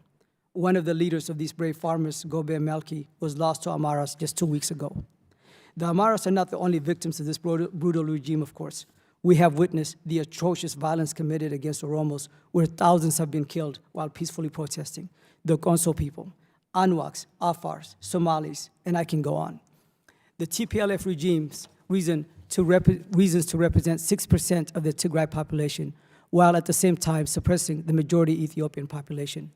One of the leaders of these brave farmers, Gobe Melki, was lost to Amharas just 2 weeks ago. The Amharas are not the only victims of this brutal regime, of course. We have witnessed the atrocious violence committed against Oromos, where thousands have been killed while peacefully protesting. The Konso people, Anwaks, Afars, Somalis, and I can go on. The TPLF regime's reasons to represent 6% of the Tigray population, while at the same time suppressing the majority Ethiopian population.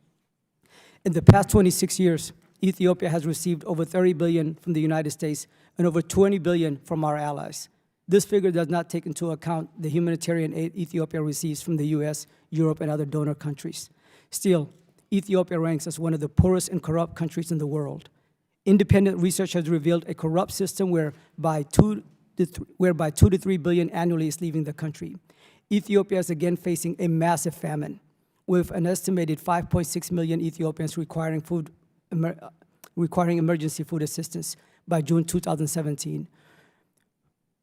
In the past 26 years, Ethiopia has received over 30 billion from the United States and over 20 billion from our allies. This figure does not take into account the humanitarian aid Ethiopia receives from the US, Europe, and other donor countries. Still, Ethiopia ranks as one of the poorest and corrupt countries in the world. Independent research has revealed a corrupt system whereby 2 to 3 billion annually is leaving the country. Ethiopia is again facing a massive famine, with an estimated 5.6 million Ethiopians requiring emergency food assistance by June 2017.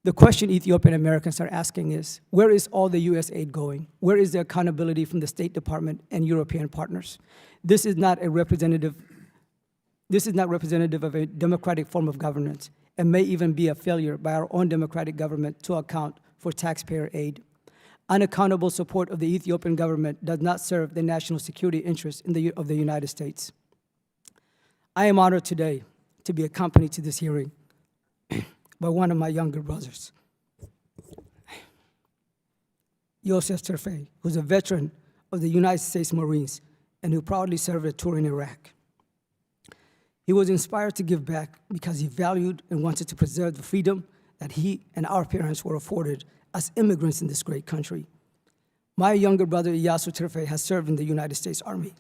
The question Ethiopian Americans are asking is, where is all the U.S. aid going? Where is the accountability from the State Department and European partners? This is not representative of a democratic form of governance, and may even be a failure by our own democratic government to account for taxpayer aid. Unaccountable support of the Ethiopian government does not serve the national security interests of the United States. I am honored today to be accompanied to this hearing by one of my younger brothers, Yosef Terfei, who's a veteran of the United States Marines and who proudly served a tour in Iraq. He was inspired to give back because he valued and wanted to preserve the freedom that he and our parents were afforded as immigrants in this great country. My younger brother, Iyasu Terfei, has served in the United States Army.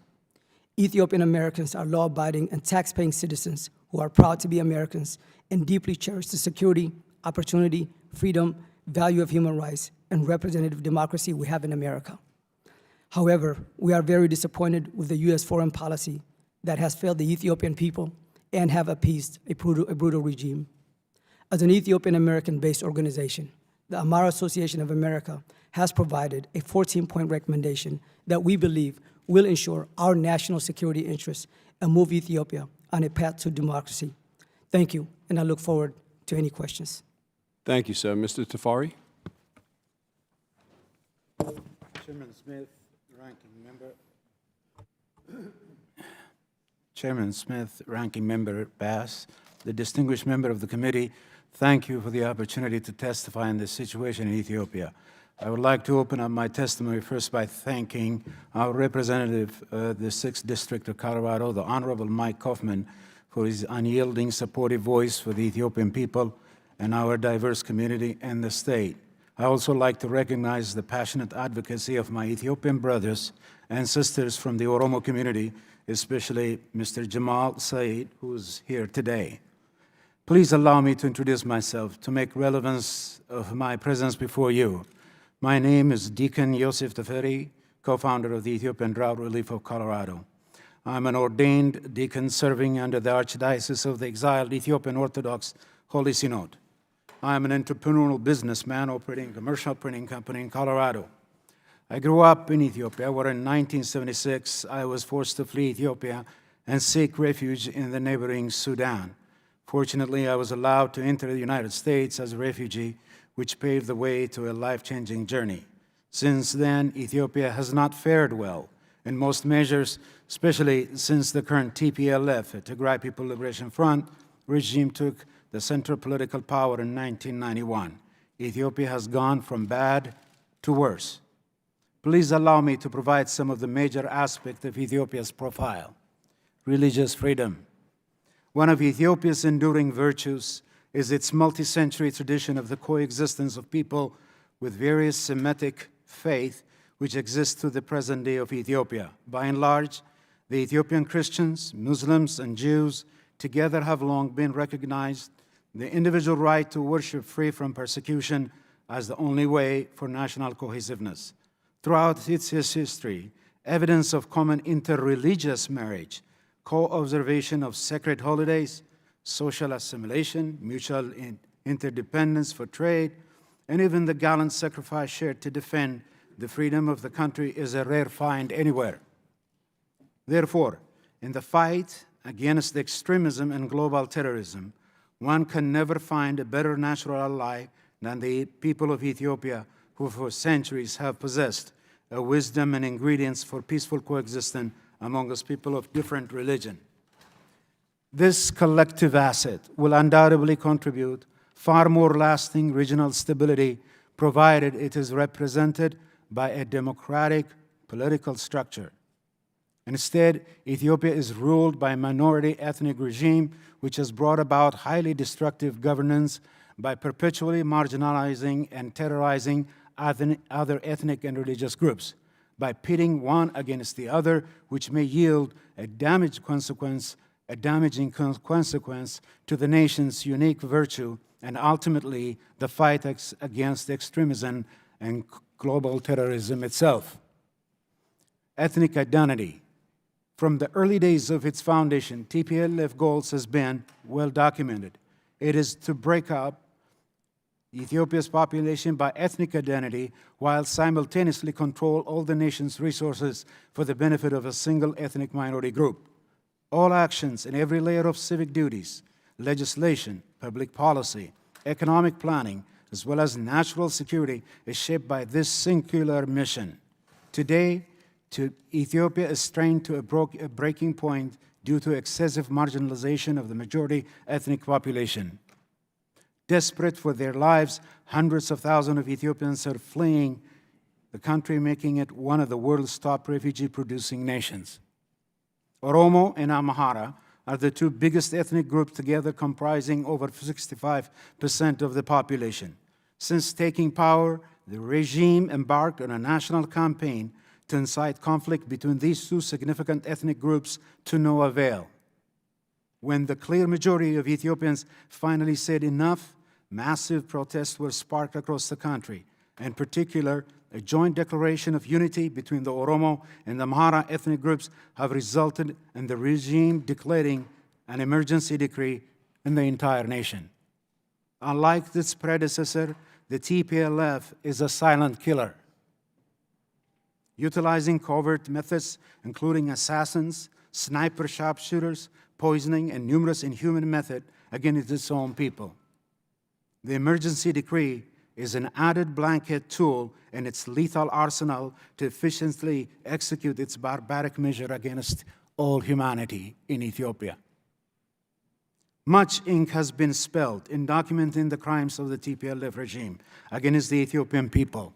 Ethiopian Americans are law-abiding and tax-paying citizens who are proud to be Americans and deeply cherish the security, opportunity, freedom, value of human rights, and representative democracy we have in America. However, we are very disappointed with the U.S. foreign policy that has failed the Ethiopian people and have appeased a brutal regime. As an Ethiopian American-based organization, the Amara Association of America has provided a 14-point recommendation that we believe will ensure our national security interests and move Ethiopia on a path to democracy. Thank you, and I look forward to any questions. Thank you, sir. Mr. Tafari? Chairman Smith, Ranking Member. Chairman Smith, Ranking Member Bass, the distinguished member of the committee, thank you for the opportunity to testify in this situation in Ethiopia. I would like to open up my testimony first by thanking our representative, the 6th District of Colorado, the Honorable Mike Kaufman, for his unyielding, supportive voice for the Ethiopian people and our diverse community and the state. I also like to recognize the passionate advocacy of my Ethiopian brothers and sisters from the Oromo community, especially Mr. Jamal Said, who is here today. Please allow me to introduce myself to make relevance of my presence before you. My name is Deacon Yosef Teferi, co-founder of the Ethiopian Drought Relief of Colorado. I'm an ordained deacon serving under the Archdiocese of the exiled Ethiopian Orthodox Holy Synod. I'm an entrepreneurial businessman operating a commercial printing company in Colorado. I grew up in Ethiopia, where in 1976 I was forced to flee Ethiopia and seek refuge in the neighboring Sudan. Fortunately, I was allowed to enter the United States as a refugee, which paved the way to a life-changing journey. Since then, Ethiopia has not fared well in most measures, especially since the current TPLF, Tigray People Liberation Front, regime took the central political power in 1991. Ethiopia has gone from bad to worse. Please allow me to provide some of the major aspects of Ethiopia's profile. Religious freedom. One of Ethiopia's enduring virtues is its multi-century tradition of the coexistence of people with various Semitic faith which exists to the present day of Ethiopia. By and large, the Ethiopian Christians, Muslims, and Jews together have long been recognized the individual right to worship free from persecution as the only way for national cohesiveness. Throughout its history, evidence of common interreligious marriage, co-observation of sacred holidays, social assimilation, mutual interdependence for trade, and even the gallant sacrifice shared to defend the freedom of the country is a rare find anywhere. Therefore, in the fight against extremism and global terrorism, one can never find a better natural ally than the people of Ethiopia, who for centuries have possessed a wisdom and ingredients for peaceful coexistence among us people of different religion. This collective asset will undoubtedly contribute far more lasting regional stability, provided it is represented by a democratic political structure. Instead, Ethiopia is ruled by a minority ethnic regime which has brought about highly destructive governance by perpetually marginalizing and terrorizing other ethnic and religious groups. by pitting one against the other, which may yield a damaging consequence to the nation's unique virtue and ultimately the fight against extremism and global terrorism itself. Ethnic identity. From the early days of its foundation, TPLF goals has been well documented. It is to break up Ethiopia's population by ethnic identity while simultaneously control all the nation's resources for the benefit of a single ethnic minority group. All actions in every layer of civic duties, legislation, public policy, economic planning, as well as national security is shaped by this singular mission. Today, Ethiopia is strained to a breaking point due to excessive marginalization of the majority ethnic population. Desperate for their lives, hundreds of thousands of Ethiopians are fleeing the country, making it one of the world's top refugee-producing nations. Oromo and Amhara are the two biggest ethnic groups together, comprising over 65% of the population. Since taking power, the regime embarked on a national campaign to incite conflict between these two significant ethnic groups to no avail. When the clear majority of Ethiopians finally said enough, massive protests were sparked across the country. In particular, a joint declaration of unity between the Oromo and the Amhara ethnic groups have resulted in the regime declaring an emergency decree in the entire nation. Unlike its predecessor, the TPLF is a silent killer, utilizing covert methods including assassins, sniper sharpshooters, poisoning, and numerous inhuman methods against its own people. The emergency decree is an added blanket tool in its lethal arsenal to efficiently execute its barbaric measure against all humanity in Ethiopia. Much ink has been spilled in documenting the crimes of the TPLF regime against the Ethiopian people.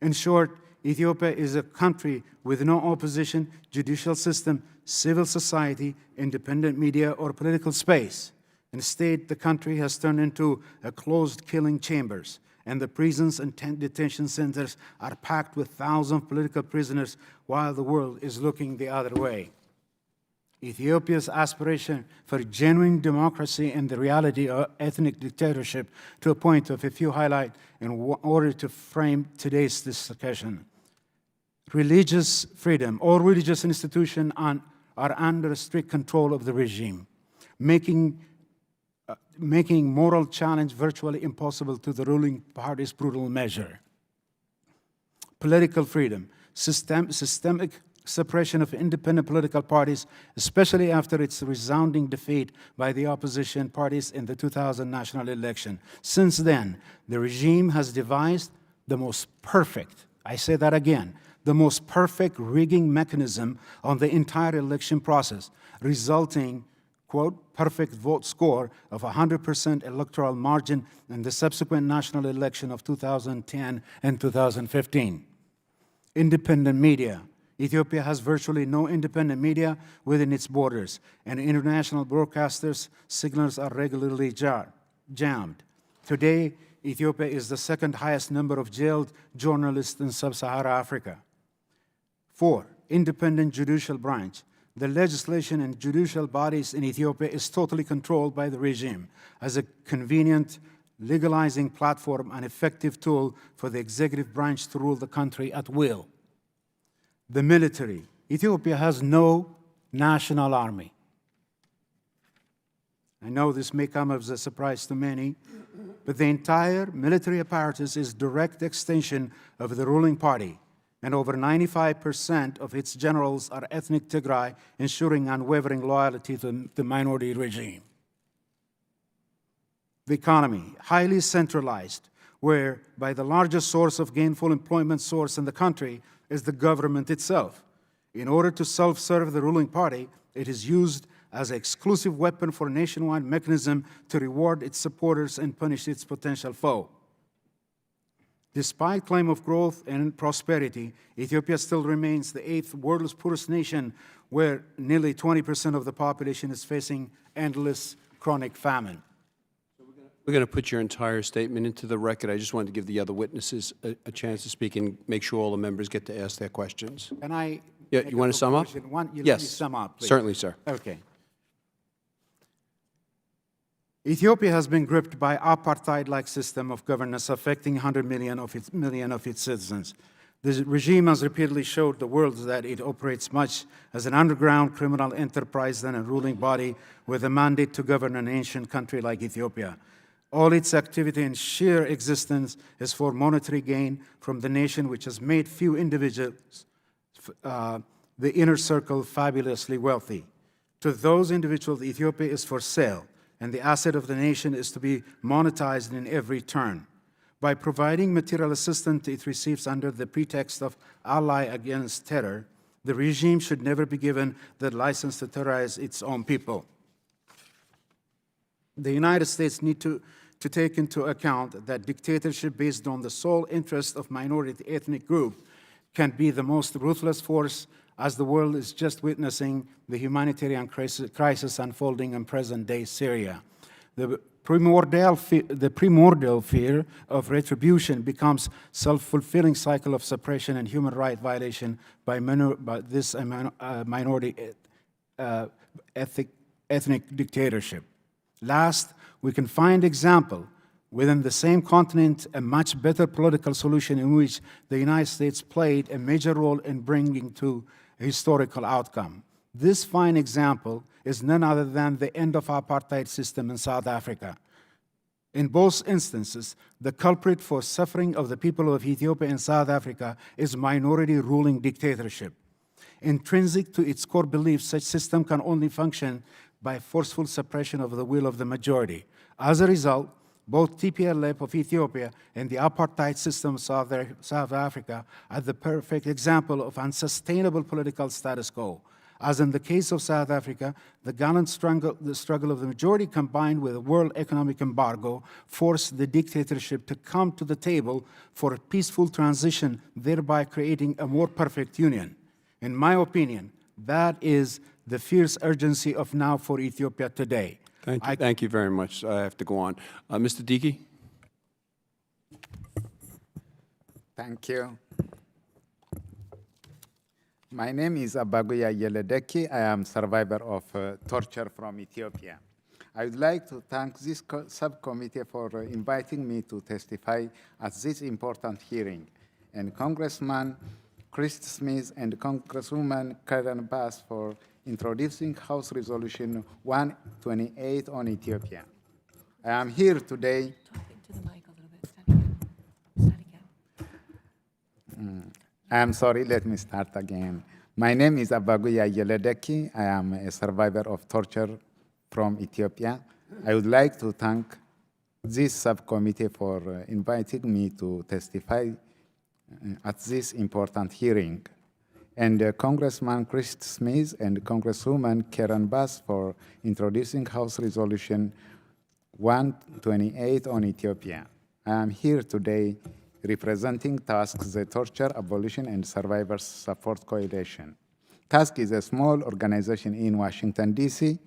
In short, Ethiopia is a country with no opposition, judicial system, civil society, independent media, or political space. Instead, the country has turned into a closed killing chambers, and the prisons and detention centers are packed with thousands of political prisoners while the world is looking the other way. Ethiopia's aspiration for genuine democracy and the reality of ethnic dictatorship to a point of a few highlights in order to frame today's discussion. Religious freedom. All religious institutions are under strict control of the regime, making moral challenge virtually impossible to the ruling party's brutal measure. Political freedom. Systemic suppression of independent political parties, especially after its resounding defeat by the opposition parties in the 2000 national election. Since then, the regime has devised the most perfect, I say that again, the most perfect rigging mechanism on the entire election process, resulting, quote, perfect vote score of 100% electoral margin in the subsequent national election of 2010 and 2015. Independent media. Ethiopia has virtually no independent media within its borders, and international broadcasters' signals are regularly jammed. Today, Ethiopia is the second highest number of jailed journalists in sub-Saharan Africa. 4, independent judicial branch. The legislation and judicial bodies in Ethiopia is totally controlled by the regime as a convenient legalizing platform and effective tool for the executive branch to rule the country at will. The military. Ethiopia has no national army. I know this may come as a surprise to many, but the entire military apparatus is direct extension of the ruling party, and over 95% of its generals are ethnic Tigray, ensuring unwavering loyalty to the minority regime. The economy, highly centralized, whereby the largest source of gainful employment source in the country is the government itself. In order to self-serve the ruling party, it is used as an exclusive weapon for a nationwide mechanism to reward its supporters and punish its potential foe. Despite claim of growth and prosperity, Ethiopia still remains the 8th world's poorest nation, where nearly 20% of the population is facing endless chronic famine. So We're going to put your entire statement into the record. I just wanted to give the other witnesses a chance to speak and make sure all the members get to ask their questions. Can I? Yeah, make you a want to sum up? proposition? You let me Yes. sum up, please. Certainly, sir. Okay. Ethiopia has been gripped by apartheid-like system of governance affecting 100 million of its citizens. The regime has repeatedly showed the world that it operates much as an underground criminal enterprise than a ruling body with a mandate to govern an ancient country like Ethiopia. All its activity and sheer existence is for monetary gain from the nation, which has made few individuals, the inner circle, fabulously wealthy. To those individuals, Ethiopia is for sale, and the asset of the nation is to be monetized in every turn. By providing material assistance it receives under the pretext of ally against terror, the regime should never be given the license to terrorize its own people. The United States need to take into account that dictatorship based on the sole interest of minority ethnic group can be the most ruthless force, as the world is just witnessing the humanitarian crisis unfolding in present-day Syria. The primordial fear of retribution becomes self-fulfilling cycle of suppression and human rights violation by this minority ethnic dictatorship. Last, we can find example within the same continent a much better political solution in which the United States played a major role in bringing to a historical outcome. This fine example is none other than the end of apartheid system in South Africa. In both instances, the culprit for suffering of the people of Ethiopia and South Africa is minority ruling dictatorship. Intrinsic to its core beliefs, such system can only function by forceful suppression of the will of the majority. As a result, both TPLF of Ethiopia and the apartheid system of South Africa are the perfect example of unsustainable political status quo. As in the case of South Africa, the gallant struggle of the majority combined with a world economic embargo forced the dictatorship to come to the table for a peaceful transition, thereby creating a more perfect union. In my opinion, that is the fierce urgency of now for Ethiopia today. Thank you very much. I have to go on. Mr. Diki? Thank you. My name is Abaguya Yeledeki. I am survivor of torture from Ethiopia. I would like to thank this subcommittee for inviting me to testify at this important hearing, and Congressman Chris Smith and Congresswoman Karen Bass for introducing House Resolution 128 on Ethiopia. I am here today. I'm sorry, let me start again. My name is Abaguya Yeledeki. I am a survivor of torture from Ethiopia. I would like to thank this subcommittee for inviting me to testify at this important hearing, and Congressman Chris Smith and Congresswoman Karen Bass for introducing House Resolution 128 on Ethiopia. I am here today representing TASC, the Torture Abolition and Survivors Support Coalition. TASC is a small organization in Washington, D.C.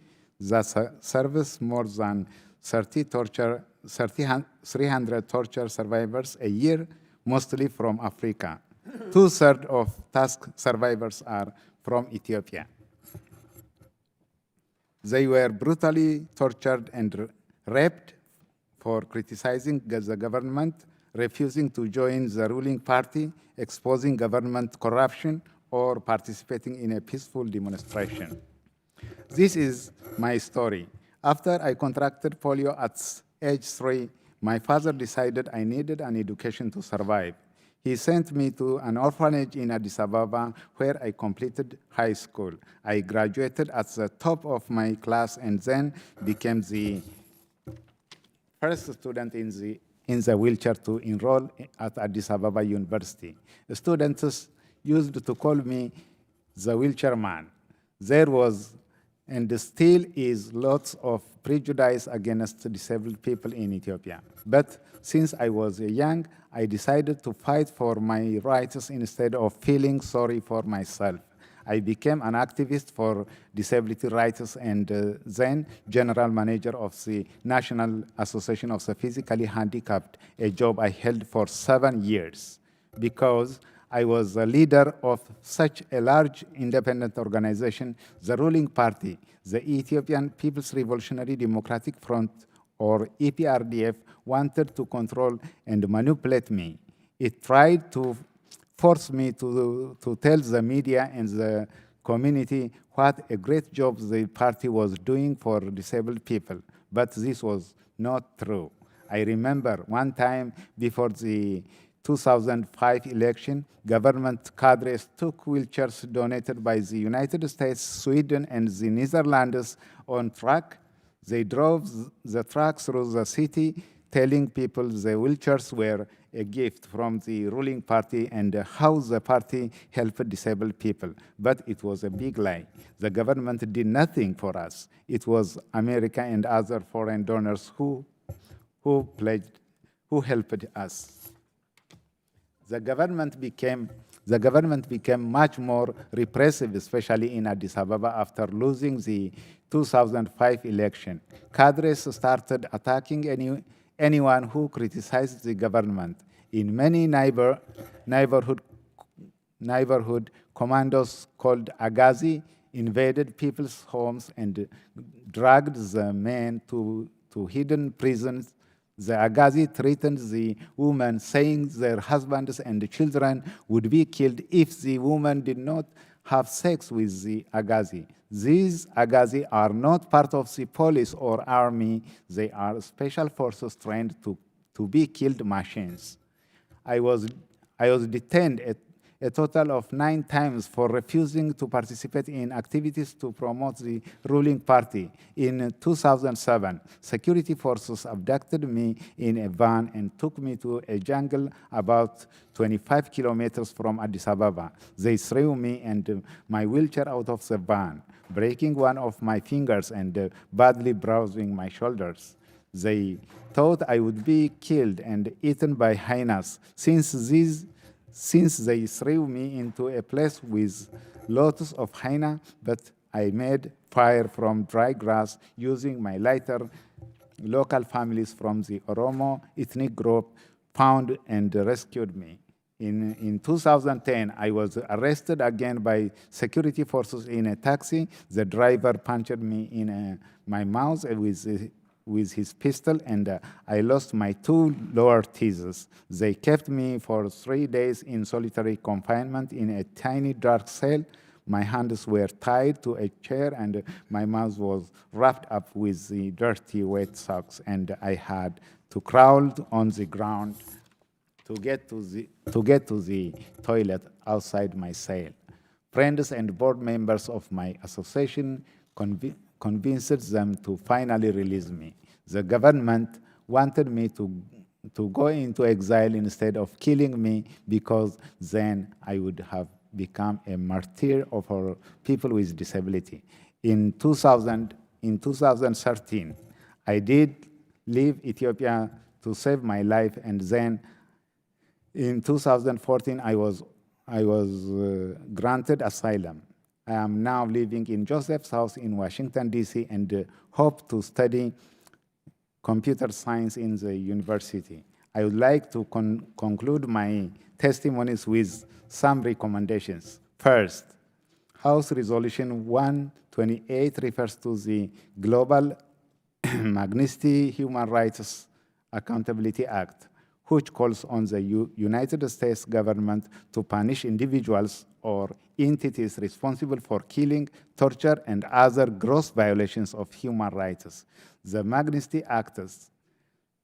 that serves more than 300 torture survivors a year, mostly from Africa. 2/3 of TASC survivors are from Ethiopia. They were brutally tortured and raped for criticizing the government, refusing to join the ruling party, exposing government corruption, or participating in a peaceful demonstration. This is my story. After I contracted polio at age 3, my father decided I needed an education to survive. He sent me to an orphanage in Addis Ababa where I completed high school. I graduated at the top of my class and then became the first student in the wheelchair to enroll at Addis Ababa University. The students used to call me the wheelchair man. There was and still is lots of prejudice against disabled people in Ethiopia. But since I was young, I decided to fight for my rights instead of feeling sorry for myself. I became an activist for disability rights and then general manager of the National Association of the Physically Handicapped, a job I held for 7 years because I was a leader of such a large independent organization, the ruling party, the Ethiopian People's Revolutionary Democratic Front, or EPRDF, wanted to control and manipulate me. It tried to force me to tell the media and the community what a great job the party was doing for disabled people. But this was not true. I remember one time before the 2005 election, government cadres took wheelchairs donated by the United States, Sweden, and the Netherlands on truck. They drove the truck through the city, telling people the wheelchairs were a gift from the ruling party and how the party helped disabled people. But it was a big lie. The government did nothing for us. It was America and other foreign donors who helped us. The government became much more repressive, especially in Addis Ababa after losing the 2005 election. Cadres started attacking anyone who criticized the government. In many neighborhood commandos called Agazi invaded people's homes and dragged the men to hidden prisons. The Agazi threatened the women, saying their husbands and children would be killed if the woman did not have sex with the Agazi. These Agazi are not part of the police or army. They are special forces trained to be killed machines. I was detained a total of 9 times for refusing to participate in activities to promote the ruling party. In 2007, security forces abducted me in a van and took me to a jungle about 25 kilometers from Addis Ababa. They threw me and my wheelchair out of the van, breaking one of my fingers and badly bruising my shoulders. They thought I would be killed and eaten by hyenas. Since they threw me into a place with lots of hyena, but I made fire from dry grass using my lighter. Local families from the Oromo ethnic group found and rescued me. In 2010, I was arrested again by security forces in a taxi. The driver punched me in my mouth with his pistol, and I lost my 2 lower teeth. They kept me for 3 days in solitary confinement in a tiny dark cell. My hands were tied to a chair, and my mouth was wrapped up with the dirty, wet socks, and I had to crawl on the ground to get to the toilet outside my cell. Friends and board members of my association convinced them to finally release me. The government wanted me to go into exile instead of killing me, because then I would have become a martyr of our people with disability. In 2013, I did leave Ethiopia to save my life, and then in 2014, I was granted asylum. I am now living in Joseph's House in Washington, D.C., and hope to study computer science in the university. I would like to conclude my testimonies with some recommendations. First, House Resolution 128 refers to the Global Magnitsky Human Rights Accountability Act, which calls on the United States government to punish individuals or entities responsible for killing, torture, and other gross violations of human rights. The Magnitsky Act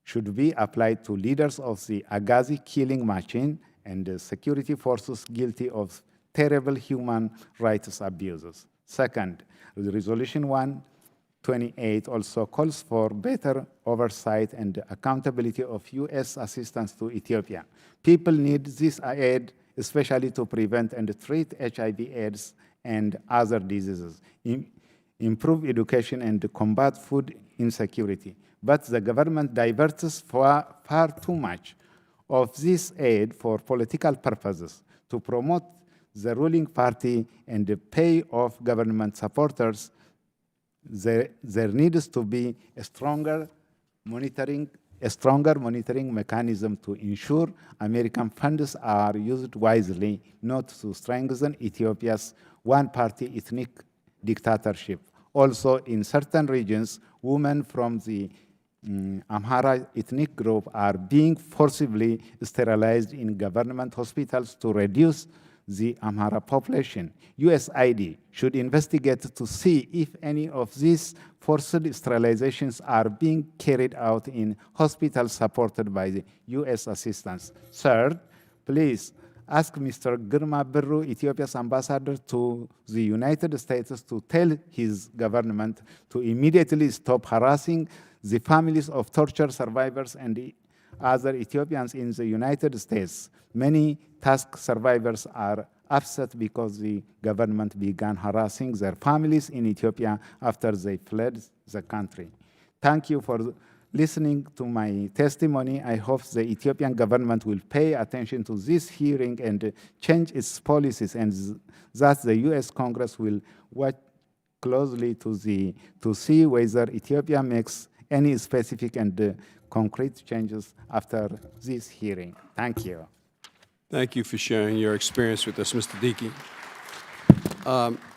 should be applied to leaders of the Agazi killing machine and security forces guilty of terrible human rights abuses. Second, Resolution 128 also calls for better oversight and accountability of U.S. assistance to Ethiopia. People need this aid, especially to prevent and treat HIV/AIDS and other diseases, improve education, and combat food insecurity. But the government diverts far too much of this aid for political purposes. To promote the ruling party and the pay of government supporters, there needs to be a stronger monitoring mechanism to ensure American funds are used wisely, not to strengthen Ethiopia's one-party ethnic dictatorship. Also, in certain regions, women from the Amhara ethnic group are being forcibly sterilized in government hospitals to reduce the Amhara population. USAID should investigate to see if any of these forced sterilizations are being carried out in hospitals supported by the U.S. assistance. Third, please ask Mr. Girma Birru, Ethiopia's ambassador to the United States, to tell his government to immediately stop harassing the families of torture survivors and other Ethiopians in the United States. Many task survivors are upset because the government began harassing their families in Ethiopia after they fled the country. Thank you for listening to my testimony. I hope the Ethiopian government will pay attention to this hearing and change its policies, and that the U.S. Congress will watch closely to see whether Ethiopia makes any specific and concrete changes after this hearing. Thank you. Thank you for sharing your experience with us, Mr. Dickey.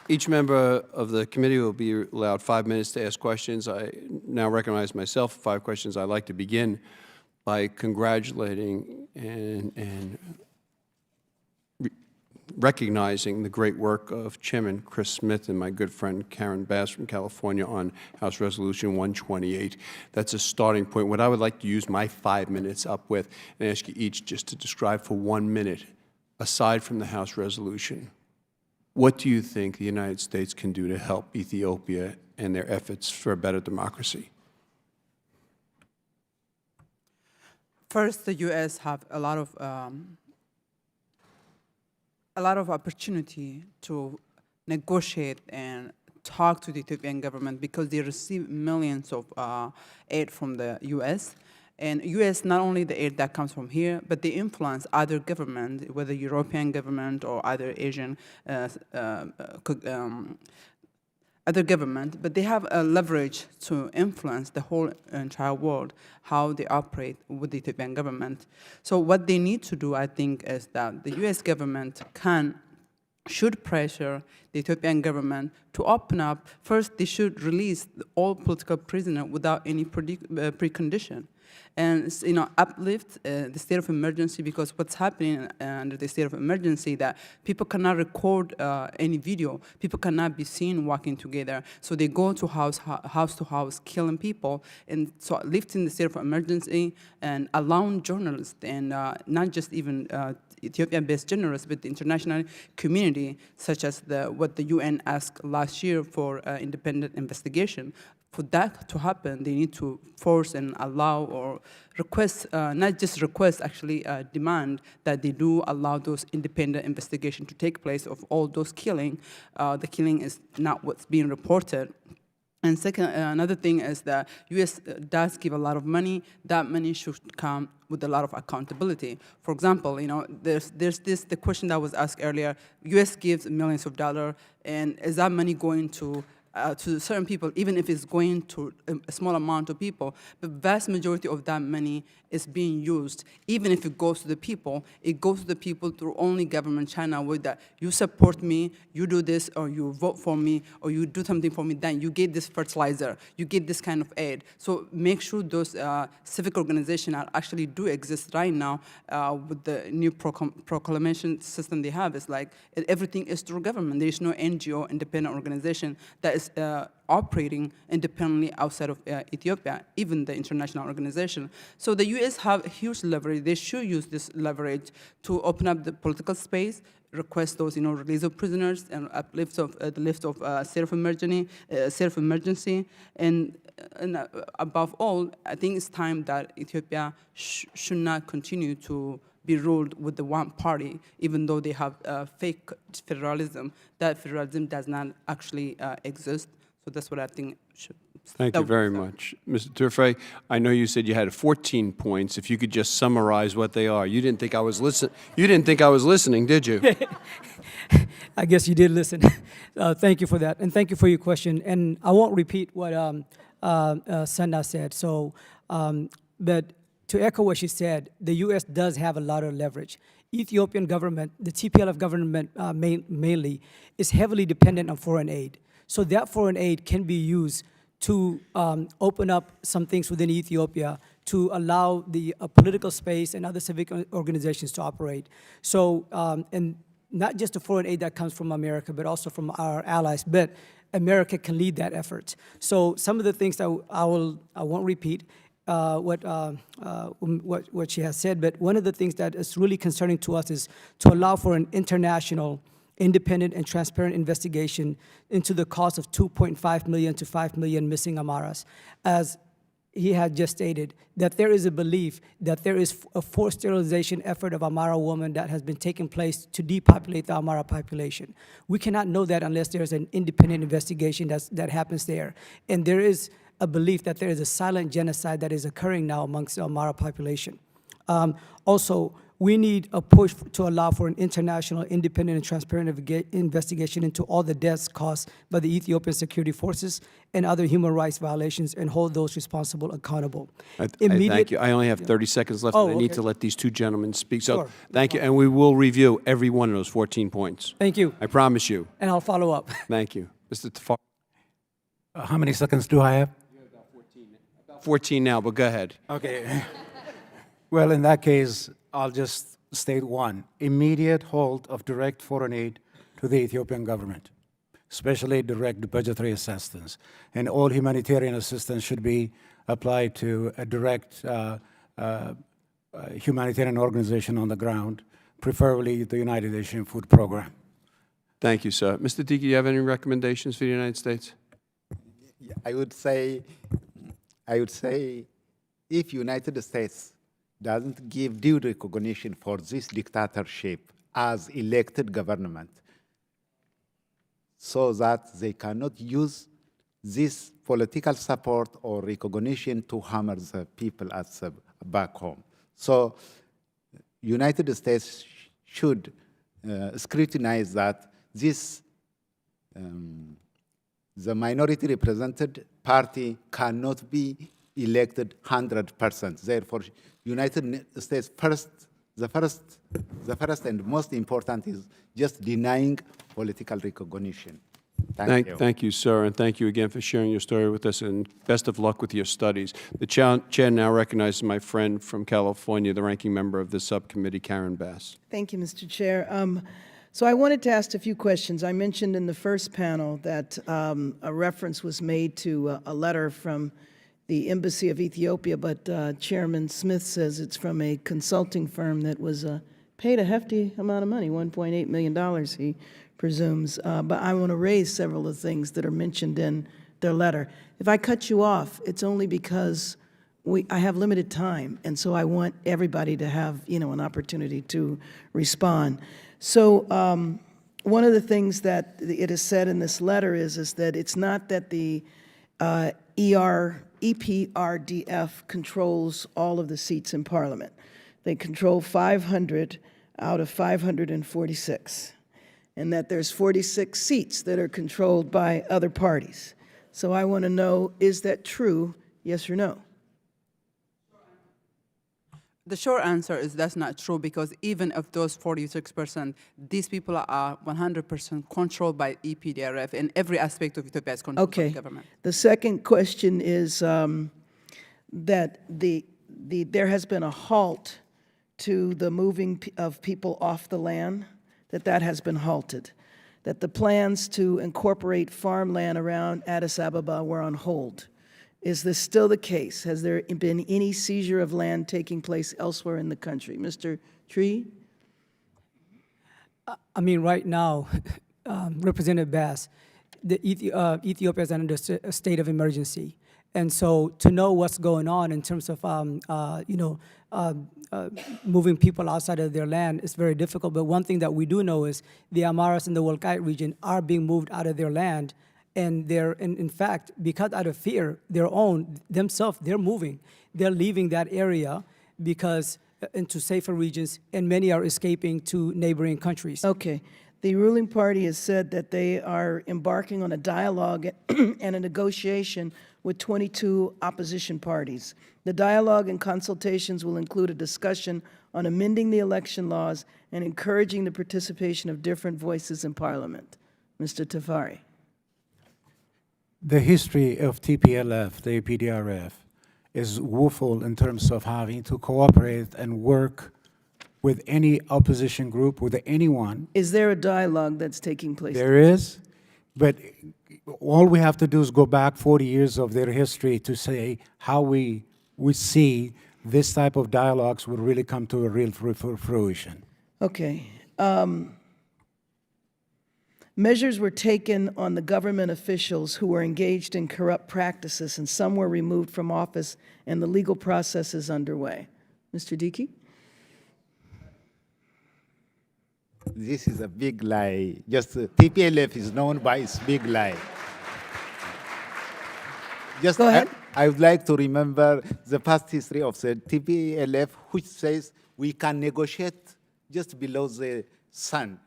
Each member of the committee will be allowed 5 minutes to ask questions. I now recognize myself for 5 questions. I'd like to begin by congratulating and recognizing the great work of Chairman Chris Smith and my good friend Karen Bass from California on House Resolution 128. That's a starting point. What I would like to use my 5 minutes up with and ask you each just to describe for 1 minute, aside from the House resolution, what do you think the United States can do to help Ethiopia and their efforts for a better democracy? First, the U.S. have a lot of opportunity to negotiate and talk to the Ethiopian government because they receive millions of aid from the U.S. And U.S., not only the aid that comes from here, but they influence other government, whether European government or other Asian other government, but they have a leverage to influence the whole entire world, how they operate with the Ethiopian government. So what they need to do, I think, is that the U.S. government should pressure the Ethiopian government to open up. First, they should release all political prisoners without any precondition. And uplift the state of emergency, because what's happening under the state of emergency that people cannot record any video, people cannot be seen walking together, so they go to house to house killing people, and so lifting the state of emergency and allowing journalists and not just even Ethiopian-based journalists, but the international community, such as what the UN asked last year for independent investigation. For that to happen, they need to force and allow or request, not just request, actually demand that they do allow those independent investigation to take place of all those killing. The killing is not what's being reported. And second, another thing is that U.S. does give a lot of money. That money should come with a lot of accountability. For example, there's the question that was asked earlier. U.S. gives millions of dollars, and is that money going to certain people, even if it's going to a small amount of people? The vast majority of that money is being used, even if it goes to the people, it goes to the people through only government channel, with that you support me, you do this, or you vote for me, or you do something for me, then you get this fertilizer, you get this kind of aid. So make sure those civic organizations actually do exist right now with the new proclamation system they have. It's like everything is through government. There is no NGO, independent organization, that is operating independently outside of Ethiopia, even the international organization. So the U.S. have huge leverage. They should use this leverage to open up the political space, request those, release of prisoners, and uplift of the lift of state of emergency, and above all, I think it's time that Ethiopia should not continue to be ruled with the one party, even though they have fake federalism. That federalism does not actually exist. So that's what I think should Thank you very much. Mr. Turfay, I know you said you had 14 points. If you could just summarize what they are. You didn't think I was listening, did you? I guess you did listen. Thank you for that, and thank you for your question. And I won't repeat what Sanda said. So, but to echo what she said, the U.S. does have a lot of leverage. Ethiopian government, the TPLF government mainly, is heavily dependent on foreign aid. So that foreign aid can be used to open up some things within Ethiopia to allow the political space and other civic organizations to operate. So, and not just the foreign aid that comes from America, but also from our allies, but America can lead that effort. So some of the things that I won't repeat what she has said, but one of the things that is really concerning to us is to allow for an international, independent and transparent investigation into the cost of 2.5 million to 5 million missing Amaras. As he had just stated, that there is a belief that there is a forced sterilization effort of Amara women that has been taking place to depopulate the Amara population. We cannot know that unless there's an independent investigation that happens there. And there is a belief that there is a silent genocide that is occurring now amongst the Amara population. Also, we need a push to allow for an international, independent, and transparent investigation into all the deaths caused by the Ethiopian security forces and other human rights violations, and hold those responsible accountable. Thank you. I only have 30 seconds left, and I need okay. to let these two gentlemen speak. So Sure. thank you, and we will review every one of those 14 points. Thank you, I promise you. and I'll follow up. Thank you. Mr. Tafar. How many seconds do I have? 14 now, but go ahead. Okay. Well, in that case, I'll just state one: immediate halt of direct foreign aid to the Ethiopian government, especially direct budgetary assistance. And all humanitarian assistance should be applied to a direct humanitarian organization on the ground, preferably the United Nations Food Program. Thank you, sir. Mr. Diki, do you have any recommendations for the United States? I would say, if United States doesn't give due recognition for this dictatorship as elected government, so that they cannot use this political support or recognition to hammer the people back home. So United States should scrutinize that this the minority represented party cannot be elected 100%. Therefore, United States the first and most important is just denying political recognition. Thank you. Thank you, sir, and thank you again for sharing your story with us, and best of luck with your studies. The chair now recognizes my friend from California, the ranking member of the subcommittee, Karen Bass. Thank you, Mr. Chair. So I wanted to ask a few questions. I mentioned in the first panel that a reference was made to a letter from the Embassy of Ethiopia, but Chairman Smith says it's from a consulting firm that was paid a hefty amount of money, $1.8 million, he presumes. But I want to raise several of the things that are mentioned in their letter. If I cut you off, it's only because I have limited time, and so I want everybody to have, an opportunity to respond. So one of the things that it is said in this letter is that it's not that the EPRDF controls all of the seats in Parliament. They control 500 out of 546, and that there's 46 seats that are controlled by other parties. So I want to know, is that true, yes or no? The short answer is that's not true, because even of those 46%, these people are 100% controlled by EPDRF, and every aspect of Ethiopia is controlled by the government. The second question is that there has been a halt to the moving of people off the land, that has been halted, that the plans to incorporate farmland around Addis Ababa were on hold. Is this still the case? Has there been any seizure of land taking place elsewhere in the country? Mr. Tree? I mean, right now, Representative Bass, Ethiopia is under a state of emergency. And so to know what's going on in terms of, moving people outside of their land is very difficult. But one thing that we do know is the Amaras in the Wolkite region are being moved out of their land And in fact, because out of fear, they're moving. They're leaving that area because into safer regions, and many are escaping to neighboring countries. Okay. The ruling party has said that they are embarking on a dialogue and a negotiation with 22 opposition parties. The dialogue and consultations will include a discussion on amending the election laws and encouraging the participation of different voices in Parliament. Mr. Tafari. The history of TPLF, the APDRF, is woeful in terms of having to cooperate and work with any opposition group, with anyone. Is there a dialogue that's taking place? There is, but all we have to do is go back 40 years of their history to say how we see this type of dialogues would really come to a real fruition. Okay. Measures were taken on the government officials who were engaged in corrupt practices, and some were removed from office, and the legal process is underway. Mr. Dickey? This is a big lie. Just TPLF is known by its big lie. Just Go ahead. I would like to remember the past history of the TPLF, which says we can negotiate just below the sun,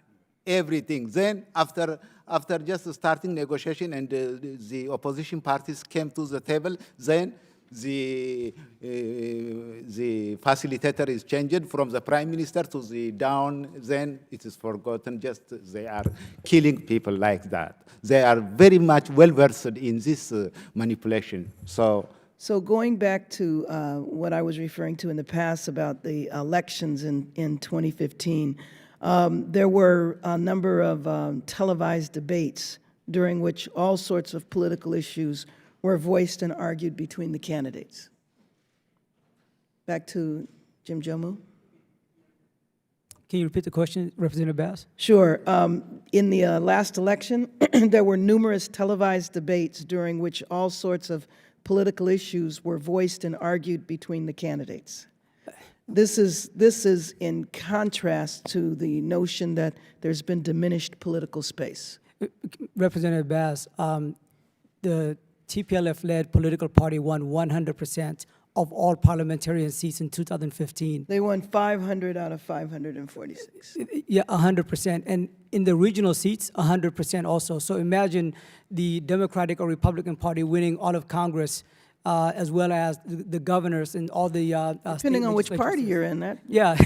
everything. Then after just starting negotiation and the opposition parties came to the table, then the facilitator is changed from the prime minister to the down, then it is forgotten, just they are killing people like that. They are very much well-versed in this manipulation. So going back to what I was referring to in the past about the elections in 2015, there were a number of televised debates during which all sorts of political issues were voiced and argued between the candidates. Back to Jim Jomu. Can you repeat the question, Representative Bass? Sure. In the last election, there were numerous televised debates during which all sorts of political issues were voiced and argued between the candidates. This is in contrast to the notion that there's been diminished political space. Representative Bass, the TPLF-led political party won 100% of all parliamentarian seats in 2015. They won 500 out of 546. Yeah, 100%. And in the regional seats, 100% also. So imagine the Democratic or Republican Party winning all of Congress, as well as the governors and all the Depending on which party you're in, that. Yeah,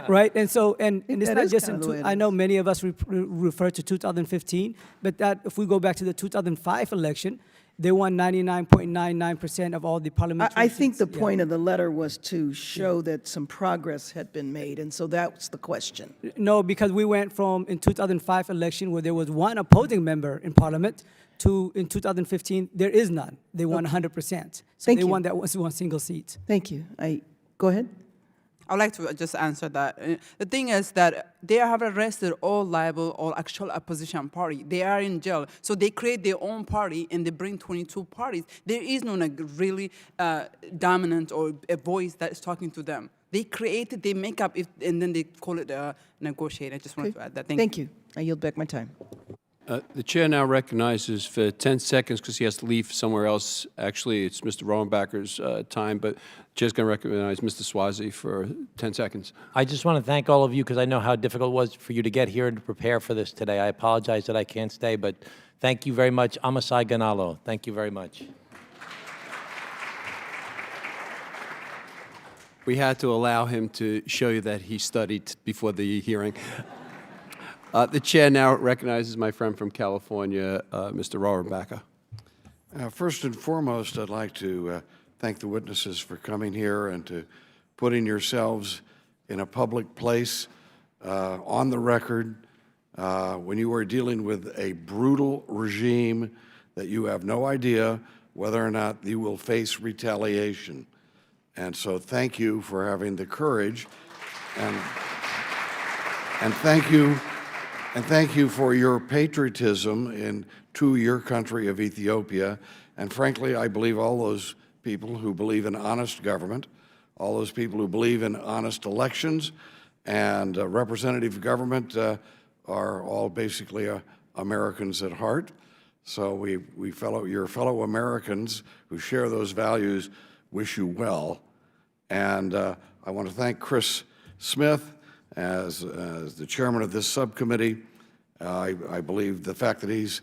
right. And so, and it's that not is just kinda in. the way it I know many of us refer to 2015, but that if we go back to the 2005 election, they won 99.99% of all the parliamentary I think the seats. point of the letter was to show that some progress had been made, and so that's the question. No, because we went from in 2005 election where there was one opposing member in parliament to in 2015 there is none. They won 100%. So Thank they you. won that one single seat. Thank you. Go ahead. I'd like to just answer that. The thing is that they have arrested all liable or actual opposition party. They are in jail. So they create their own party and they bring 22 parties. There is no really dominant or a voice that is talking to them. They create it, they make up it, and then they call it negotiate. I just wanted to add that. Thank you. I yield back my time. The chair now recognizes for 10 seconds, because he has to leave somewhere else. Actually, it's Mr. Rohrabacher's time, but the chair's going to recognize Mr. Swazi for 10 seconds. I just want to thank all of you because I know how difficult it was for you to get here and to prepare for this today. I apologize that I can't stay, but thank you very much. Amasai Ganalo, thank you very much. We had to allow him to show you that he studied before the hearing. The chair now recognizes my friend from California, Mr. Rayburn. First and foremost, I'd like to thank the witnesses for coming here and to putting yourselves in a public place on the record when you are dealing with a brutal regime that you have no idea whether or not you will face retaliation. And so thank you for having the courage and thank you. And thank you for your patriotism to your country of Ethiopia. And frankly, I believe all those people who believe in honest government, all those people who believe in honest elections and representative government are all basically Americans at heart. So your fellow Americans who share those values wish you well. And I want to thank Chris Smith as the chairman of this subcommittee. I believe the fact that he's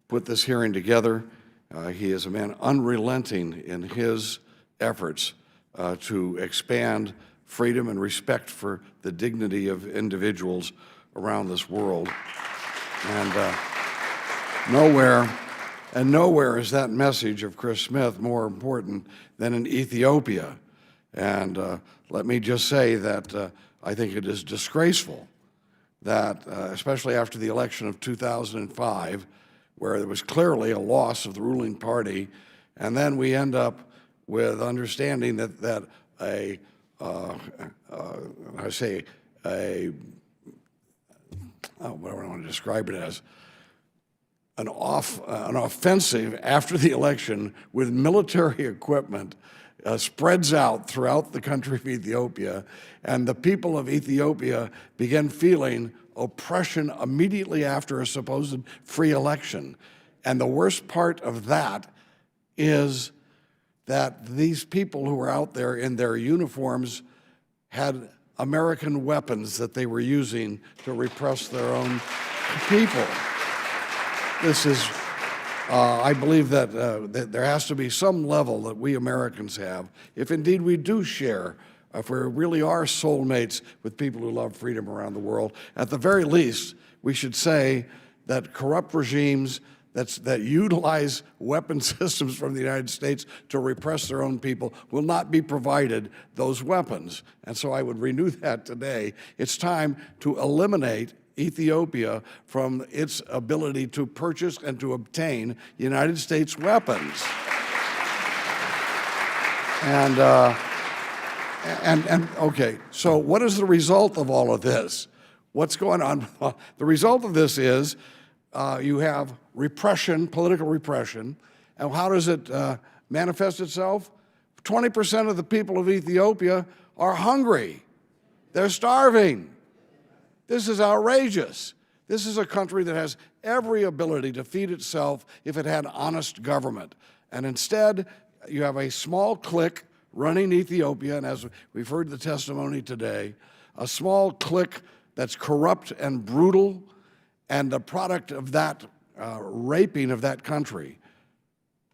put this hearing together, he is a man unrelenting in his efforts to expand freedom and respect for the dignity of individuals around this world. And nowhere is that message of Chris Smith more important than in Ethiopia. And let me just say that I think it is disgraceful that, especially after the election of 2005, where there was clearly a loss of the ruling party, and then we end up with understanding that what do I want to describe it as? An offensive after the election with military equipment spreads out throughout the country of Ethiopia, and the people of Ethiopia begin feeling oppression immediately after a supposed free election. And the worst part of that is that these people who were out there in their uniforms had American weapons that they were using to repress their own people. This is, I believe that there has to be some level that we Americans have, if indeed we do share, if we really are soulmates with people who love freedom around the world. At the very least, we should say that corrupt regimes that utilize weapon systems from the United States to repress their own people will not be provided those weapons. And so I would renew that today. It's time to eliminate Ethiopia from its ability to purchase and to obtain United States weapons. And okay, so what is the result of all of this? What's going on? The result of this is you have repression, political repression. And how does it manifest itself? 20% of the people of Ethiopia are hungry. They're starving. This is outrageous. This is a country that has every ability to feed itself if it had honest government. And instead, you have a small clique running Ethiopia, and as we've heard the testimony today, a small clique that's corrupt and brutal, and the product of that raping of that country,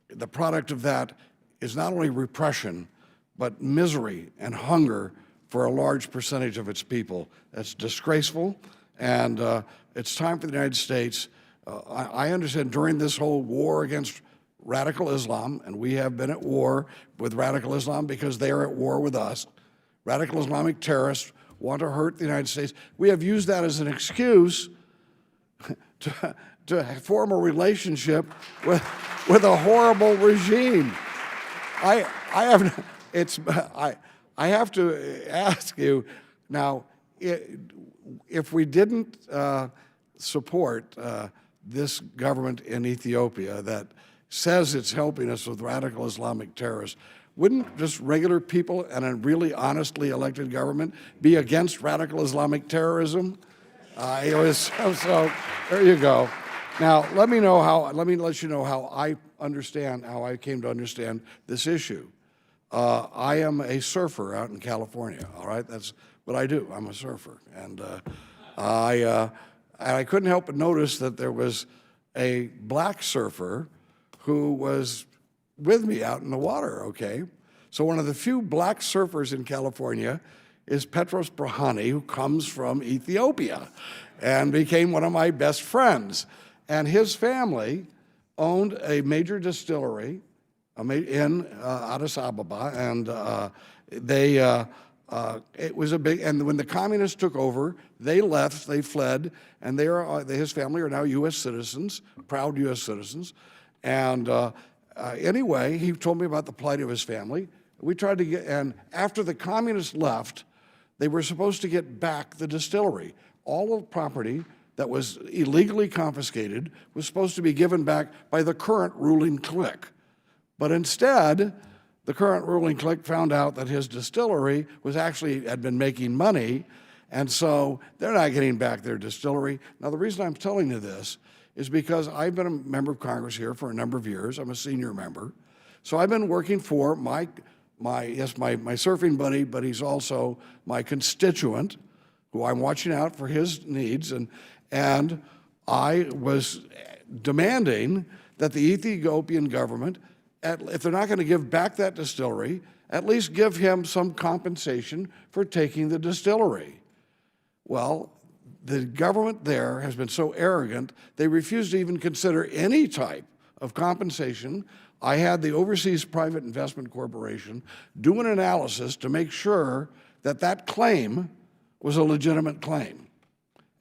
the product of that is not only repression, but misery and hunger for a large percentage of its people. That's disgraceful, and it's time for the United States. I understand during this whole war against radical Islam, and we have been at war with radical Islam because they are at war with us. Radical Islamic terrorists want to hurt the United States. We have used that as an excuse to form a relationship with a horrible regime. I have to ask you now, if we didn't support this government in Ethiopia that says it's helping us with radical Islamic terrorists, wouldn't just regular people and a really honestly elected government be against radical Islamic terrorism? So there you go. Now let me let you know how I came to understand this issue. I am a surfer out in California. All right, that's what I do. I'm a surfer, and I couldn't help but notice that there was a black surfer who was with me out in the water. Okay, so one of the few black surfers in California is Petros Brahani, who comes from Ethiopia and became one of my best friends. And his family owned a major distillery in Addis Ababa, and it was a big, and when the communists took over, they left, they fled, and his family are now U.S. citizens, proud U.S. citizens. And anyway, he told me about the plight of his family. We tried to get, and after the communists left, they were supposed to get back the distillery. All of the property that was illegally confiscated was supposed to be given back by the current ruling clique. But instead, the current ruling clique found out that his distillery had been making money, and so they're not getting back their distillery. Now, the reason I'm telling you this is because I've been a member of Congress here for a number of years. I'm a senior member. So I've been working for my surfing buddy, but he's also my constituent, who I'm watching out for his needs. And I was demanding that the Ethiopian government, if they're not going to give back that distillery, at least give him some compensation for taking the distillery. Well, the government there has been so arrogant, they refuse to even consider any type of compensation. I had the Overseas Private Investment Corporation do an analysis to make sure that that claim was a legitimate claim.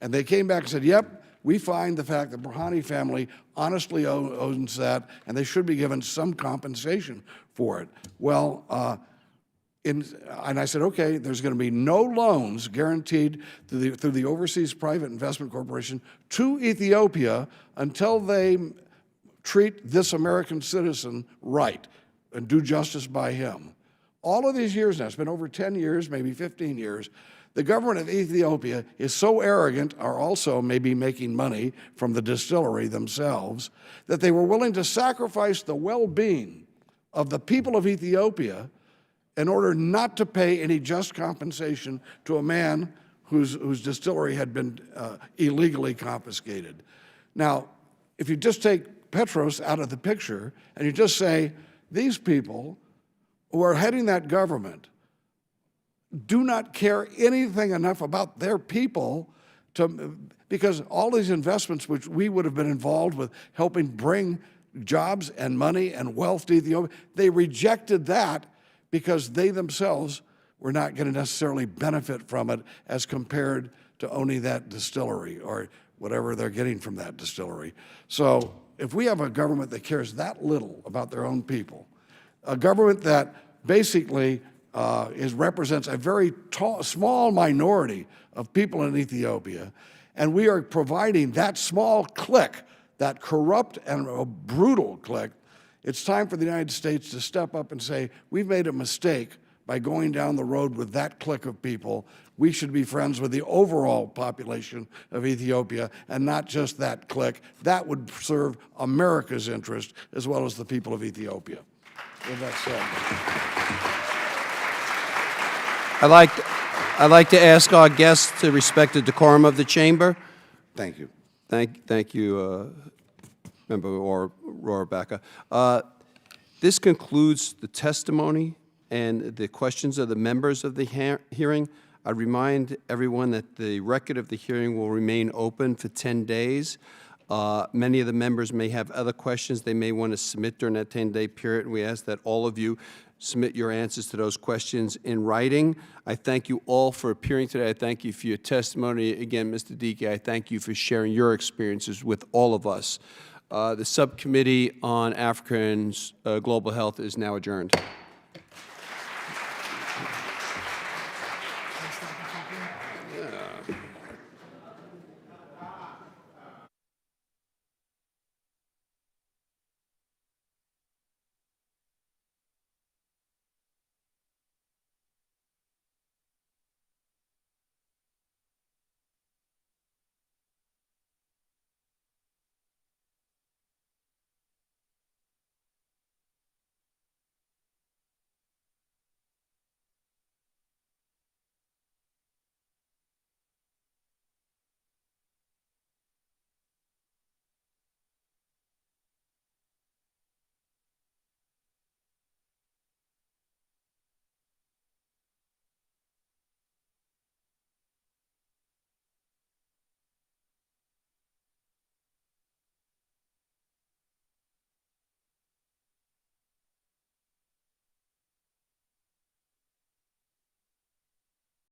And they came back and said, yep, we find the fact that Burhani family honestly owns that, and they should be given some compensation for it. Well, and I said, okay, there's going to be no loans guaranteed through the Overseas Private Investment Corporation to Ethiopia until they treat this American citizen right and do justice by him. All of these years now, it's been over 10 years, maybe 15 years, the government of Ethiopia is so arrogant, are also maybe making money from the distillery themselves, that they were willing to sacrifice the well-being of the people of Ethiopia in order not to pay any just compensation to a man whose distillery had been illegally confiscated. Now, if you just take Petros out of the picture and you just say, these people who are heading that government do not care anything enough about their people because all these investments which we would have been involved with helping bring jobs and money and wealth to Ethiopia, they rejected that because they themselves were not going to necessarily benefit from it as compared to owning that distillery or whatever they're getting from that distillery. So if we have a government that cares that little about their own people, a government that basically represents a very small minority of people in Ethiopia, and we are providing that small clique, that corrupt and brutal clique, it's time for the United States to step up and say, we've made a mistake by going down the road with that clique of people. We should be friends with the overall population of Ethiopia and not just that clique. That would serve America's interest as well as the people of Ethiopia. With that said, I'd like to ask our guests to respect the decorum of the chamber. thank you. Thank you, Member Rohrabacher. This concludes the testimony and the questions of the members of the hearing. I remind everyone that the record of the hearing will remain open for 10 days. Many of the members may have other questions they may want to submit during that 10-day period, and we ask that all of you submit your answers to those questions in writing. I thank you all for appearing today. I thank you for your testimony. Again, Mr. Dickey, I thank you for sharing your experiences with all of us. The Subcommittee on Africa and Global Health is now adjourned.